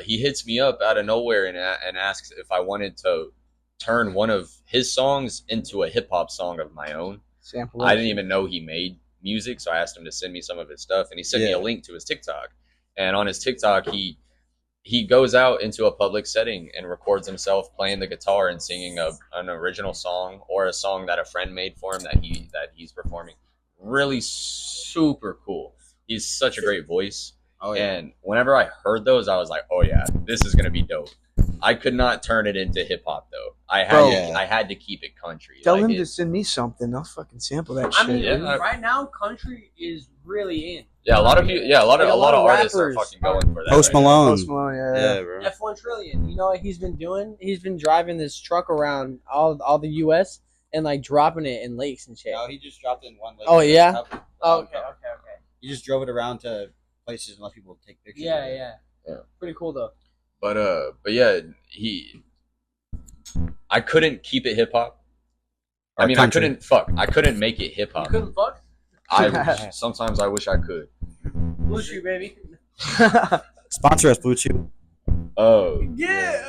He hits me up out of nowhere and asks if I wanted to turn one of his songs into a hip hop song of my own. Sample. I didn't even know he made music, so I asked him to send me some of his stuff, and he sent me a link to his TikTok. And on his TikTok, he goes out into a public setting and records himself playing the guitar and singing an original song or a song that a friend made for him that he's performing. Really super cool. He's such a great voice. Oh yeah. And whenever I heard those, I was like, "Oh yeah, this is gonna be dope." I could not turn it into hip hop though. I had to keep it country. Tell him to send me something. I'll fucking sample that shit. I mean, Yeah. right now, country is really in. Yeah, a lot of people. Yeah, a lot of artists are rappers fucking going for that. Post right now. Malone. Post Malone, Yeah, bro. F1 Trillion. You know what he's been doing? He's been driving this truck around all the U.S. and like dropping it in lakes and shit. No, he just dropped it in one lake. Oh, yeah? Okay. He just drove it around to places and let people take pictures. Yeah. Yeah. Pretty cool though. But yeah, I couldn't keep it hip hop. I mean, country. I couldn't make it hip You hop. couldn't fuck? Sometimes I wish I could. Blue Chew, baby. Sponsor us, Blue Chew. Oh. Yeah.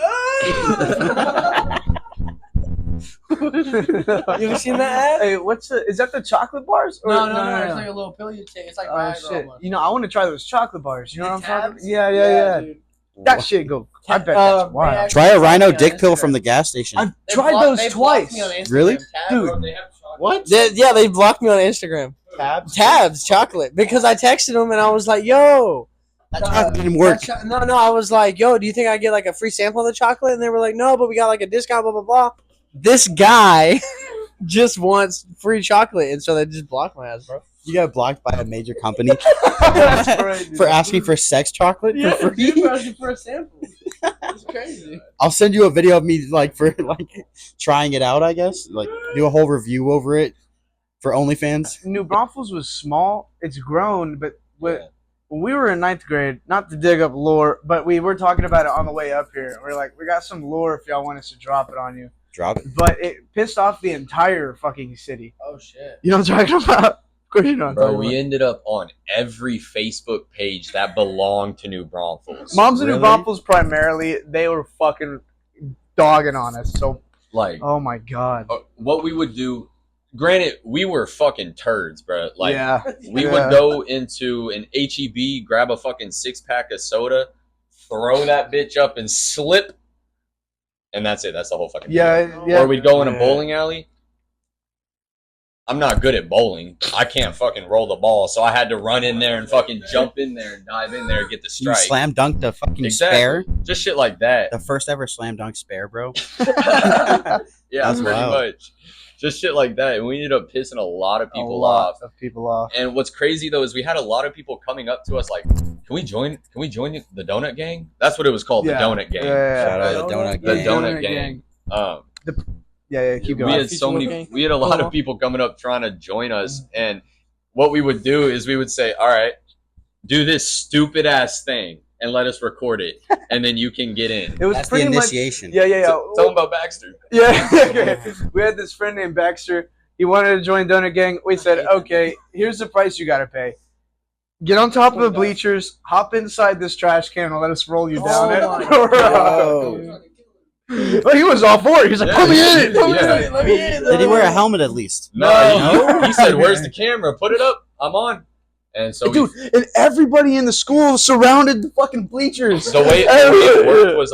You ever seen that ad? Hey, is that the chocolate bars? Or, No. It's like a little pill you take. It's like Oh Viagra shit! almost. You know, I want to try those chocolate bars. You know what I'm talking about? Tabs? Yeah. dude. That shit go. I bet that's wild. they Try a Rhino blocked me on dick pill Instagram. from the gas station. I've They tried blocked- those they blocked twice. me on Instagram. Really? Tabs. Dude. Bro, they have chocolate. What? Yeah, they blocked me on Instagram. Tabs chocolate because I texted them and I was like, "Yo, That chocolate didn't work. no." I was like, "Yo, do you think I get like a free sample of the chocolate?" And they were like, "No, but we got like a discount." Blah blah blah. This guy just wants free chocolate, and so they just blocked my ass, bro. You got blocked by a major company That's right, dude. for asking for sex chocolate for free. dude, for a sample. It's crazy. I'll send you a video of me like trying it out. I guess like do a whole review over it for OnlyFans. New Braunfels was small. It's grown, but when we were in 9th grade, not to dig up lore, but we were talking about it on the way up here. We're like, we got some lore if y'all want us to drop it on you. Drop it. But it pissed off the entire fucking city. Oh shit. You know what I'm talking about? Of course you know what I'm Bro, talking we about. ended up on every Facebook page that belonged to New Braunfels. Moms in New Really? Braunfels primarily, they were fucking dogging on us. So, Like, oh my god. what we would do, granted, we were fucking turds, bro. Like, yeah. we Yeah. would go into an HEB, grab a fucking 6-pack of soda, throw that bitch up and slip, and that's it. That's the whole fucking thing. Yeah. Or we'd go in a Yeah. bowling alley. I'm not good at bowling. I can't fucking roll the ball, so I had to run in there and fucking jump in there and dive in there and get the You strike. slam dunked a fucking Exactly. spare. Just shit like that. The first ever slam dunk spare, bro. Yeah, That's pretty wild. much. Just shit like that. And we ended up pissing a lot of people a lot off. of people off. And what's crazy though is we had a lot of people coming up to us like, "Can we join the Donut Gang?" That's what it was called, Yeah. the Donut Gang. Shout out The to Donut The Gang. Donut Gang. Yeah, keep we going. had so Future many. Gang. We had a lot Uh-huh. of people coming up trying to join us, and what we would do is we would say, "All right, do this stupid ass thing and let us record it, and then you can get in." It was That's the pretty much. initiation. Yeah. Tell them about Baxter. Yeah. We had this friend named Baxter. He wanted to join Donut Gang. We said, okay, here's the price you got to pay. Get on top of the bleachers, hop inside this trash can, and let us roll you down it. my God. Well, he was all for it. He's like, Yeah. put me in it. Put me Yeah. in it. Let me in. Did he wear a helmet at least? No, he said, "Where's the camera? Put it up. I'm on." And so Dude, and everybody in the school surrounded the fucking bleachers. the way it worked was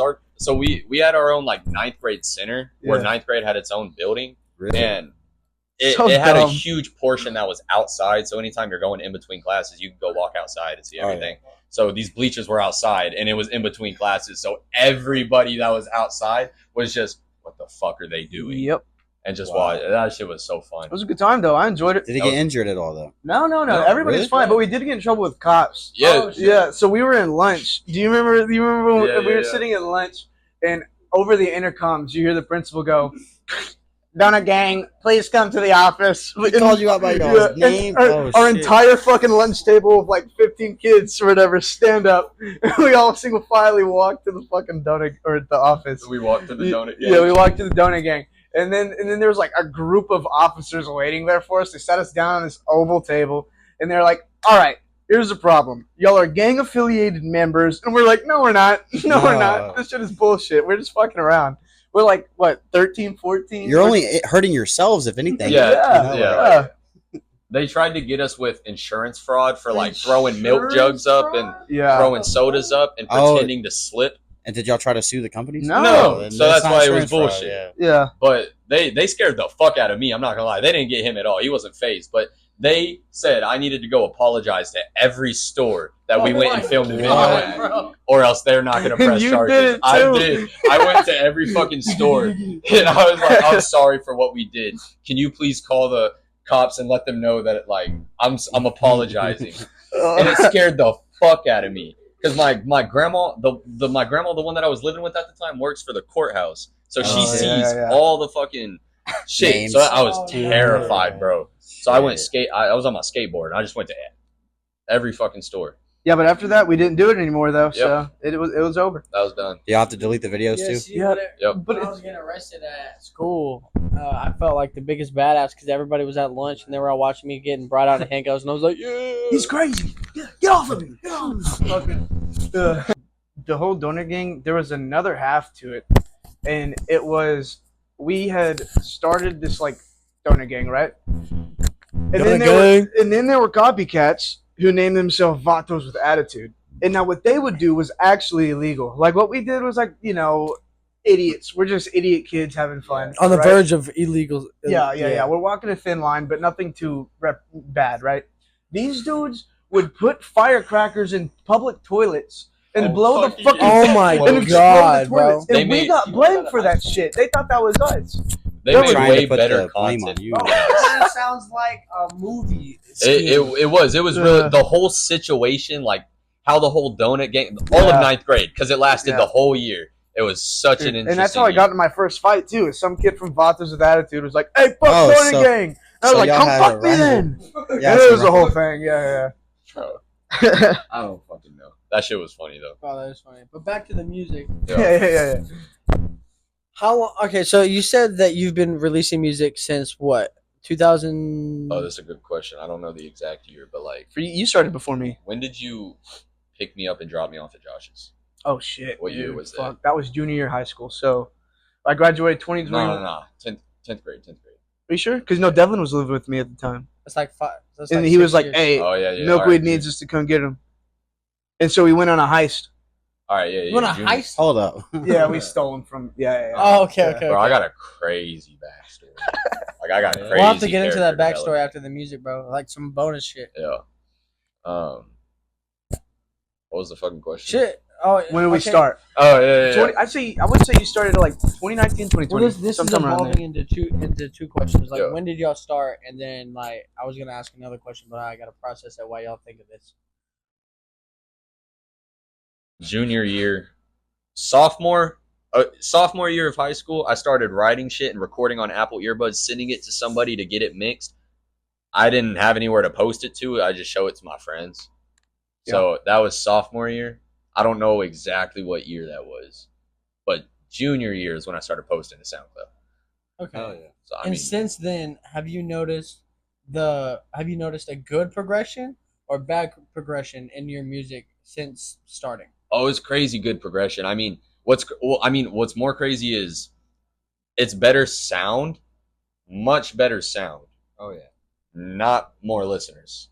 we had our own like 9th grade center where Yeah. 9th grade had its own building, Really? and it So had a dumb. huge portion that was outside. So anytime you're going in between classes, you can go walk outside and see Oh, yeah. everything. So these bleachers were outside, and it was in between classes. So everybody that was outside was just, "What the fuck are they doing?" Yep. And just Wow. watch. That shit was so fun. It was a good time, though. I enjoyed it. Did he That get was- injured at all though? No. No, Everybody's really? fine, but we did get in trouble with cops. Yeah, Oh, shit. Yeah, so we were in lunch. Do you remember? When Yeah, we were yeah. sitting at lunch, and over the intercoms, you hear the principal go, "Donut Gang, please come to the office." He called you out by your and name. Our entire fucking lunch table of like 15 kids or whatever stand up. And we all single filely walk to the fucking donut or the office. we walked to the donut. Yeah, we walked to the Donut Gang. And then there was like a group of officers waiting there for us. They sat us down on this oval table, and they're like, "All right, here's the problem. Y'all are gang affiliated members." And we're like, "No, we're not. No, we're No. not. This shit is bullshit. We're just fucking around." We're like, what, 13, 14? You're only hurting yourselves, if anything. Yeah, You know, yeah. like- They tried to get us with insurance fraud for like throwing milk jugs up and Yeah. throwing sodas up and Oh. pretending to slip. And did y'all try to sue the companies? No. then So that's not why it was insurance fraud, bullshit. yeah. Yeah. But they scared the fuck out of me. I'm not gonna lie. They didn't get him at all. He wasn't phased. But they said I needed to go apologize to every store that we Oh went and my filmed a video God, at, bro. or else they're not gonna press You charges. did it I too. did. I went to every fucking store and I was like, "I'm sorry for what we did. Can you please call the cops and let them know that like I'm apologizing?" And it scared the fuck out of me because my grandma, the one that I was living with at the time, works for the courthouse, so she Oh, sees yeah. all the fucking shit. Names. So I was Oh, terrified, bro. So I went Shit. I was on my skateboard. And I just went to every fucking store. Yeah, but after that, we didn't do it anymore though. So it was over. That was done. Do you have to delete the videos Yeah, too? see, Yeah, Yep. But when I was getting arrested at school, I felt like the biggest badass because everybody was at lunch and they were all watching me getting brought out in handcuffs, and I was like, "Yeah, He's crazy. Get off of me. Get off of me." The whole donor gang, there was another half to it, and it was we had started this like donor gang, right? And then there were copycats who named themselves Vatos with Attitude. And now what they would do was actually illegal. Like what we did was like, idiots. We're just idiot kids having fun. on the right? verge of illegal." Yeah. We're walking a thin line, but nothing too bad, right? These dudes would put firecrackers in public toilets and blow the fucking Oh my and explode God, the bro. toilets. And we got blamed for that shit. They thought that was us. They They're made trying way to put better the blame content. on you. That sounds like a movie. It was really the whole situation, like how the whole donut game, all of ninth grade, because it lasted the whole year. It was such an interesting. And that's how I got in my first fight too. Is some kid from Vatos with Attitude was like, "Hey, fuck donut gang." And I was like, y'all "Come had fuck a me then." Yeah, And so it was the whole thing. Yeah. Bro, I don't fucking know. That shit was funny though. Oh, that is funny. But back to the music. Yeah. How long? Okay, so you said that you've been releasing music since what? 2000. Oh, that's a good question. I don't know the exact year, but like, For you started before me. when did you pick me up and drop me off at Josh's? Oh shit. What year dude, was that? fuck. That was junior year of high school. So I graduated 2020. No. 10th grade. Are you sure? Because Devlin was living with me at the time, That's like five. That's and like he was 6 like, years. "Hey, Oh yeah. Milkweed needs us to come get him." And so we went on a heist. All right, yeah. You want a Junior. heist? Hold up. Yeah, we stole him from. Yeah. Oh, okay, Yeah. okay. Bro, okay. I got a crazy backstory. Like I got crazy. We'll have to get into that character backstory development. after the music, bro. Like some bonus shit. Yeah. What was the fucking question? Shit. Oh, When did we okay. start? Oh yeah. 20, I would say you started like 2019, 2020. Well, this is sometime around evolving into two questions. Like, Yeah. when did y'all start? And then, like, I was gonna ask another question, but I gotta process that. Why y'all think of this? Junior year, sophomore year of high school, I started writing shit and recording on Apple earbuds, sending it to somebody to get it mixed. I didn't have anywhere to post it to. I just show it to my friends. So that was sophomore year. I don't know exactly what year that was, but junior year is when I started posting to SoundCloud. Okay. Oh yeah. So I And mean, since then, have you noticed a good progression or bad progression in your music since starting? oh, it's crazy good progression. I mean, what's more crazy is it's better sound, much better sound. Oh yeah. Not more listeners.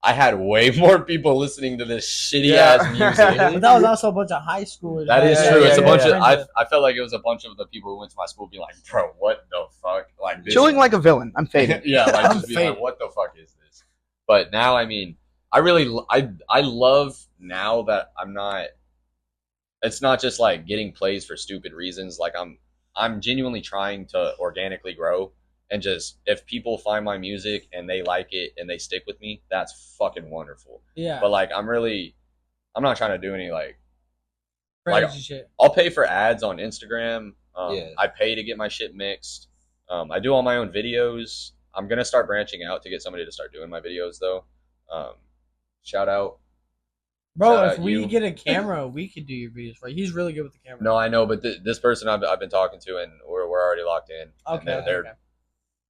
I had way more people listening to this shitty ass music. But that was also a bunch of high schoolers. That is right? true. yeah, It's a yeah, bunch yeah. of. I felt like it was a bunch of the people who went to my school being like, "Bro, what the fuck?" Like this Chilling like a villain. I'm faded. yeah, like I'm just being faded. like, "What the fuck is this?" But now, I mean, I love now that I'm not. It's not just like getting plays for stupid reasons. Like I'm genuinely trying to organically grow, and just if people find my music and they like it and they stick with me, that's fucking wonderful. Yeah. But like, I'm not trying to do any like. Crazy like- shit. I'll pay for ads on Instagram. Yeah. I pay to get my shit mixed. I do all my own videos. I'm gonna start branching out to get somebody to start doing my videos though. Shout out. Bro, Shout if out we you. get a camera, we could do your videos for you. He's really good with the camera. No, I know, but this person I've been talking to, and we're already locked in. And Okay.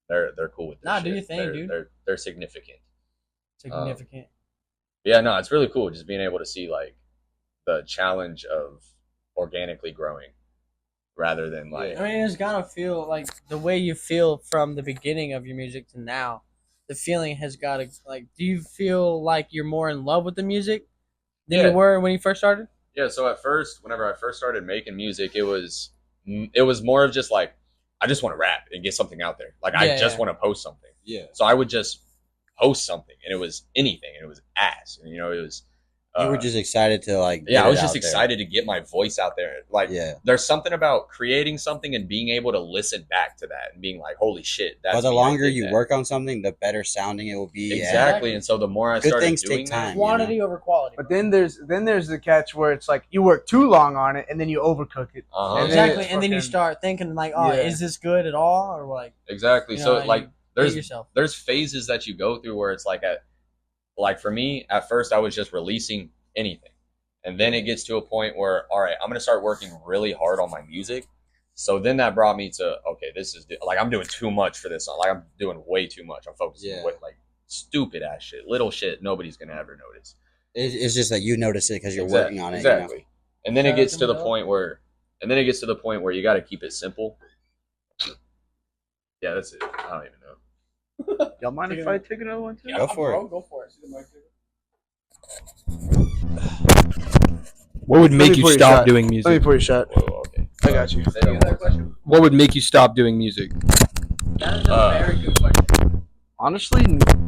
they're cool with this. Nah, shit. do your thing, dude. They're significant. Significant. Yeah, no, it's really cool just being able to see like the challenge of organically growing rather than like I mean, it's gotta feel like the way you feel from the beginning of your music to now. The feeling has gotta like. Do you feel like you're more in love with the music than Yeah. you were when you first started? Yeah, so at first, whenever I first started making music, it was more of just like I just want to rap and get something out there. Like I just want to post something. Yeah. So I would just post something, and it was anything, and it was ass, and it was. You were just excited to like. Yeah, get I was it just out there. excited to get my voice out there. Like, Yeah. there's something about creating something and being able to listen back to that and being like, "Holy shit!" That's But the me, I longer did you that. work on something, the better sounding it will be. exactly. And so the more I Good started things doing take that, time. Quantity over quality. But then there's the catch where it's like you work too long on it and then you overcook it. uh-huh. And then exactly, it's and then you fucking- start thinking like, oh, Yeah. is this good at all, or like, exactly. you So know, like, you hate there's yourself. there's phases that you go through where it's like for me, at first I was just releasing anything. And then it gets to a point where, all right, I'm going to start working really hard on my music. So then that brought me to, okay, this is like, I'm doing too much for this song. Like, I'm doing way too much. I'm focusing Yeah. with like stupid ass shit, little shit nobody's going to ever notice. It's just that you notice it because you're working on it. Exactly. You know? And then it Shout gets out to to the Mel. point where you got to keep it simple. Yeah, that's it. I don't even know. Y'all mind if I take another one too? Go for it. Go for it. What would Let make me you pour your stop shot. doing Let me music? pour your shot. Whoa, okay. I got you. Say that one more time. What would make you stop doing music? That is a very good question. Honestly,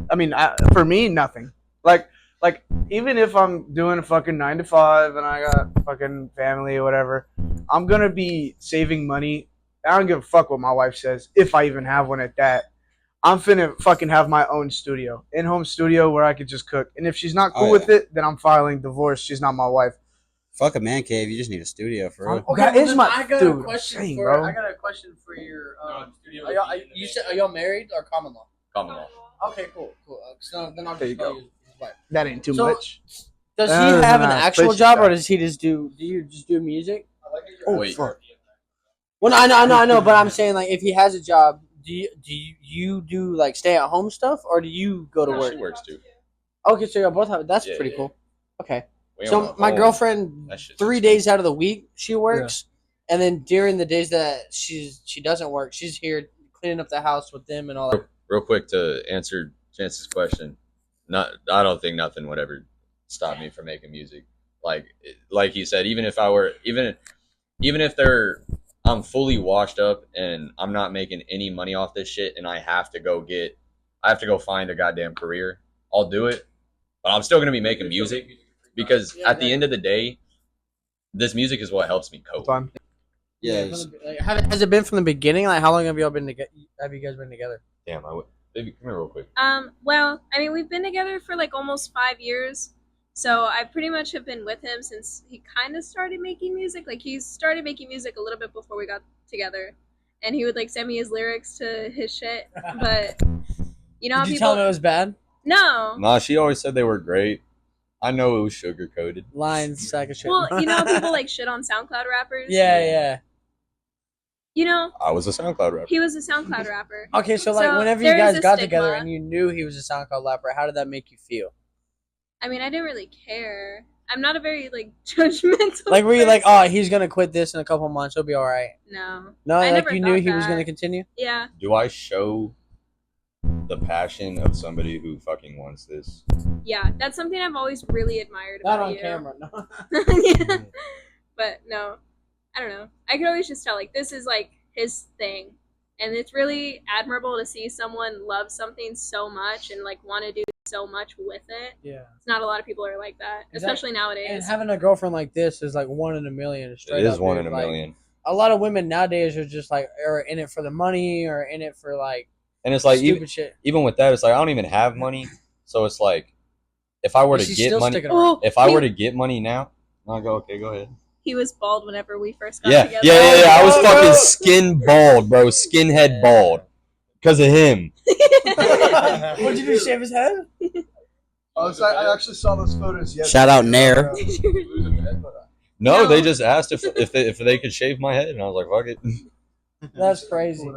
I mean, for me, nothing. Like even if I'm doing a fucking 9 to 5 and I got fucking family or whatever, I'm gonna be saving money. I don't give a fuck what my wife says, if I even have one at that. I'm finna fucking have my own studio, in-home studio where I could just cook. And if she's not cool with it, then I'm filing divorce. She's not my wife. Fuck a man cave. You just need a studio for real. Okay, that is my I got dude. a question Dang, for. bro. I got a question for your. You said are y'all married or common law? Common law. Okay, cool. So then I'll There you just tell go. you his wife. That ain't too So- much. Does he That is have a an nice actual place to job, or start. does he just do? Do you just do music? Oh, Wait. fuck. Well, I know, but I'm saying like if he has a job, do you do like stay at home stuff, or do you go to No, work? she works too. Okay, so y'all both have. That's Yeah, pretty yeah. cool. Okay, We so own a my home. girlfriend That shit's 3 expensive. days out of the week she works, and then during the days that she doesn't work, she's here cleaning up the house with them and all that. Real quick to answer Chance's question, I don't think nothing would ever stop me from making music. Like he said, even if I'm fully washed up and I'm not making any money off this shit, and I have to go find a goddamn career, I'll do it. But I'm still gonna be making music because Yeah, at the end of the day, this music is what helps me cope. Fun. Yeah. Has it been from the beginning? Like, how long have y'all been together? Have you guys been together? Damn, baby, come here real quick. Well, I mean, we've been together for like almost 5 years. So I pretty much have been with him since he kind of started making music. Like, he started making music a little bit before we got together. And he would like send me his lyrics to his shit. But you know how Did you people tell him it was bad? No. Nah, she always said they were great. I know it was sugar coated. Lines, sack of shit. Well, you know how people like shit on SoundCloud rappers? yeah. You know, I was a SoundCloud rapper. he was a SoundCloud rapper. Okay, so like So, whenever you there is guys a got stigma. together and you knew he was a SoundCloud rapper, how did that make you feel? I mean, I didn't really care. I'm not a very like judgmental Like, were you like, person. oh, he's gonna quit this in a couple months, he'll be all right? No. No, I like never you knew thought he was that. gonna continue. Yeah. Do I show the passion of somebody who fucking wants this? Yeah. That's something I've always really admired Not about on you. camera, no. Yeah. But no, I don't know. I could always just tell like this is like his thing, and it's really admirable to see someone love something so much and like want to do so much with it. Yeah. It's not a lot of people are like that, especially nowadays. And having a girlfriend like this is like 1 in a million. Straight It is up, one dude. in a Like, million. a lot of women nowadays are just like are in it for the money or in it for like And it's like stupid shit. even with that, it's like I don't even have money. So it's like if I were But to she's get still money, sticking around. if I were to get money now, I'll go. Okay, go ahead. He was bald whenever we first got Yeah, together. yeah. I was Oh, fucking no. skin bald, bro. Skinhead bald. Because of him. What'd you do? Shave his head? I actually saw those photos yesterday. Shout out Nair. No, No. they just asked if they could shave my head, and I was like, fuck it. That's crazy.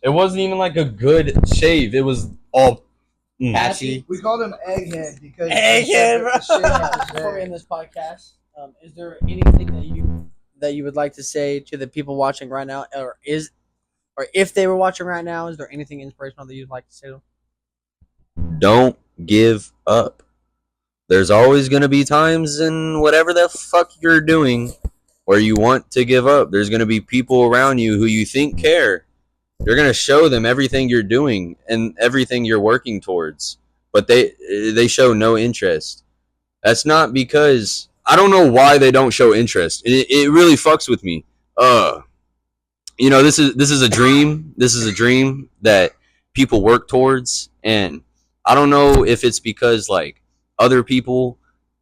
It wasn't even like a good shave. It was all Patchy. We called him Egghead because Egghead, bro. the shit was Before we there. end this podcast, is there anything that you would like to say to the people watching right now, or if they were watching right now, is there anything inspirational that you'd like to say to them? Don't give up. There's always going to be times in whatever the fuck you're doing where you want to give up. There's going to be people around you who you think care. You're going to show them everything you're doing and everything you're working towards, but they show no interest. That's not because I don't know why they don't show interest. It really fucks with me. You know, this is a dream. This is a dream that people work towards, and I don't know if it's because like other people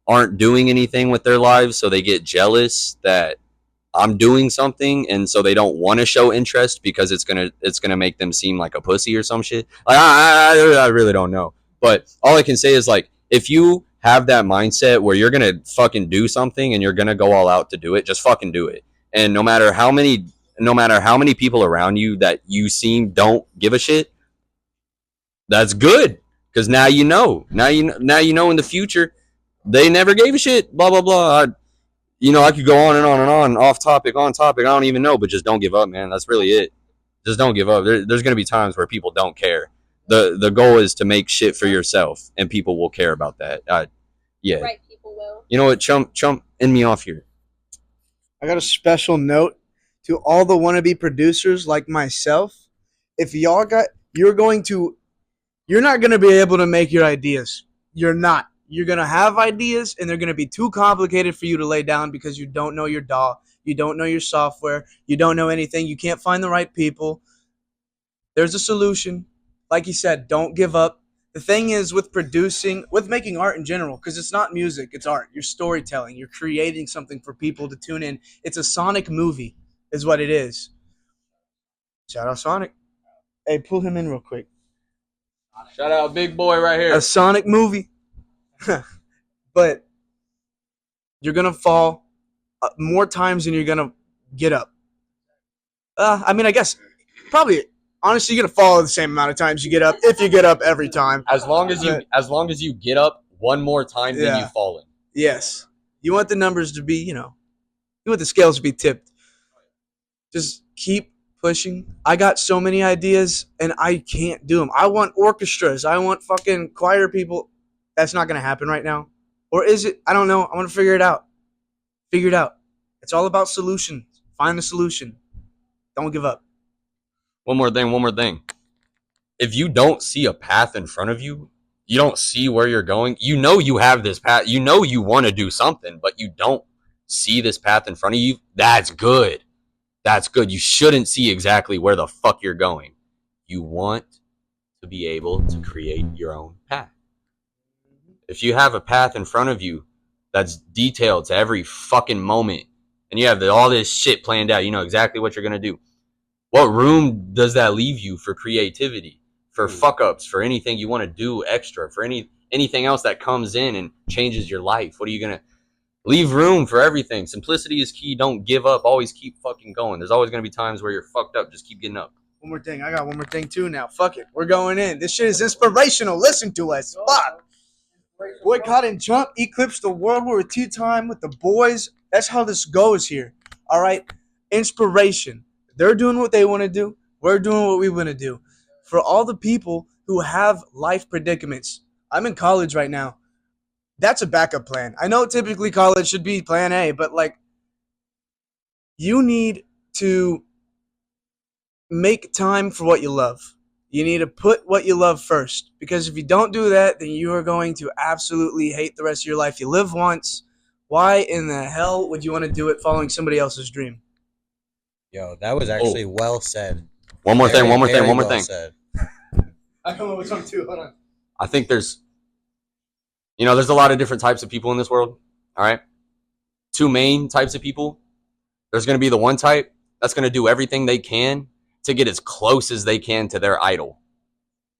aren't doing anything with their lives, so they get jealous that I'm doing something, and so they don't want to show interest because it's gonna make them seem like a pussy or some shit. Like I really don't know, but all I can say is like if you have that mindset where you're gonna fucking do something and you're gonna go all out to do it, just fucking do it. And no matter how many people around you that you seem don't give a shit, that's good, because now you know. Now you know in the future they never gave a shit. Blah blah blah. I could go on and on and on, off topic, on topic. I don't even know, but just don't give up, man. That's really it. Just don't give up. There's gonna be times where people don't care. The goal is to make shit for yourself, and people will care about that. Yeah. Right, people will. You know what, Chump, end me off here. I got a special note to all the wannabe producers like myself. If you're not going to be able to make your ideas. You're not. You're going to have ideas, and they're going to be too complicated for you to lay down because you don't know your DAW. You don't know your software. You don't know anything. You can't find the right people. There's a solution. Like you said, don't give up. The thing is with making art in general, because it's not music, it's art. You're storytelling. You're creating something for people to tune in. It's a sonic movie is what it is. Shout out Sonic. Hey, pull him in real quick. Shout out big boy right here. A Sonic movie. But you're going to fall more times than you're going to get up. I guess probably... Honestly, you're gonna fall the same amount of times you get up if you get up every time. As long as you get up one more time than you've fallen. Yes, you want the numbers to be, you want the scales to be tipped. Just keep pushing. I got so many ideas and I can't do them. I want orchestras. I want fucking choir people. That's not gonna happen right now, or is it? I don't know. I want to figure it out. It's all about solutions. Find the solution. Don't give up. One more thing. If you don't see a path in front of you, you don't see where you're going, you have this path, you want to do something, but you don't see this path in front of you, that's good. You shouldn't see exactly where the fuck you're going. You want to be able to create your own path. If you have a path in front of you that's detailed to every fucking moment, and you have all this shit planned out, you know exactly what you're going to do. What room does that leave you for creativity, for fuck ups, for anything you want to do extra, for anything else that comes in and changes your life? What are you going to leave room for? Everything. Simplicity is key. Don't give up. Always keep fucking going. There's always going to be times where you're fucked up. Just keep getting up. One more thing. I got one more thing too now. Fuck it. We're going in. This shit is inspirational. Listen to us. Fuck. Boycott and Chump eclipse the World War II time with the boys. That's how this goes here. All right. Inspiration. They're doing what they want to do. We're doing what we want to do. For all the people who have life predicaments, I'm in college right now. That's a backup plan. I know typically college should be plan A, but you need to make time for what you love. You need to put what you love first, because if you don't do that, then you are going to absolutely hate the rest of your life. You live once. Why in the hell would you want to do it following somebody else's dream? Yo, that was actually well said. One more thing. Said. I come up with something too. Hold on. I think there's a lot of different types of people in this world. All right. Two main types of people. There's going to be the one type that's going to do everything they can to get as close as they can to their idol.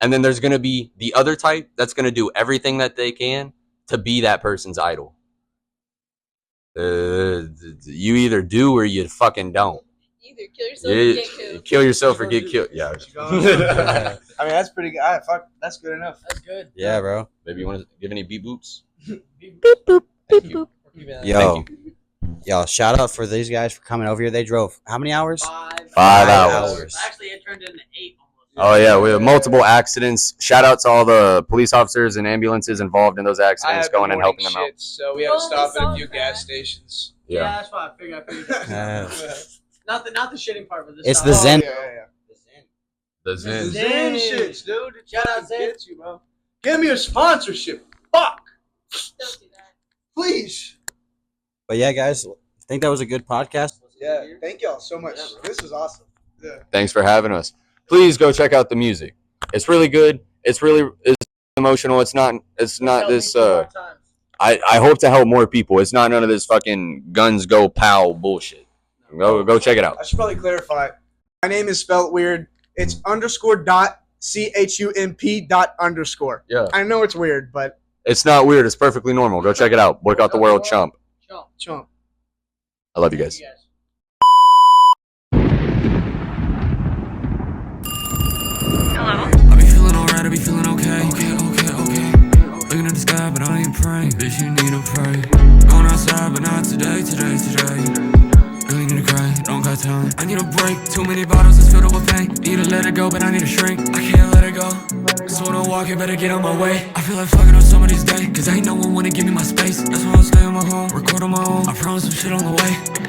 And then there's going to be the other type that's going to do everything that they can to be that person's idol. You either do or you fucking don't. Either kill yourself or get killed. Kill yourself or get killed. Yeah. That's pretty good. Fuck, that's good enough. That's good. Yeah, bro. Maybe you want to give any beep boops? Beep boop. Thank you. Yo, shout out for these guys for coming over here. They drove how many hours? 5 hours. Actually, it turned into 8 almost. Oh yeah, we have multiple accidents. Shout out to all the police officers and ambulances involved in those accidents, going and helping them out. So we had to stop at a few gas stations. Yeah, that's why I figured. Not the shitting part, but it's the Zen. The Zen. Zen shits, dude. Shout out Zen. Get you, bro. Give me a sponsorship. Fuck. Don't do that. Please. But yeah, guys, I think that was a good podcast. Yeah, thank y'all so much. This is awesome. Yeah. Thanks for having us. Please go check out the music. It's really good. It's emotional. It's not this I hope to help more people. It's not none of this fucking guns go pow bullshit. Go check it out. I should probably clarify. My name is spelled weird. It's _.CHUMP._. Yeah. I know it's weird, but It's not weird. It's perfectly normal. Go check it out. Boycott the World, Chump. Chump. I love you guys. I be feeling alright, I be feeling okay. Okay. Looking at the sky, but I ain't praying. Bitch, you need to pray. Going outside, but not today. Really need to cry, don't got time. I need a break, too many bottles that's filled up with pain. Need to let it go, but I need to shrink. I can't let it go. So don't walk, you better get on my way. I feel like fucking on some of these days, cause ain't no one wanna give me my space. That's why I'll stay on my home, record on my own. I promise some shit on the way.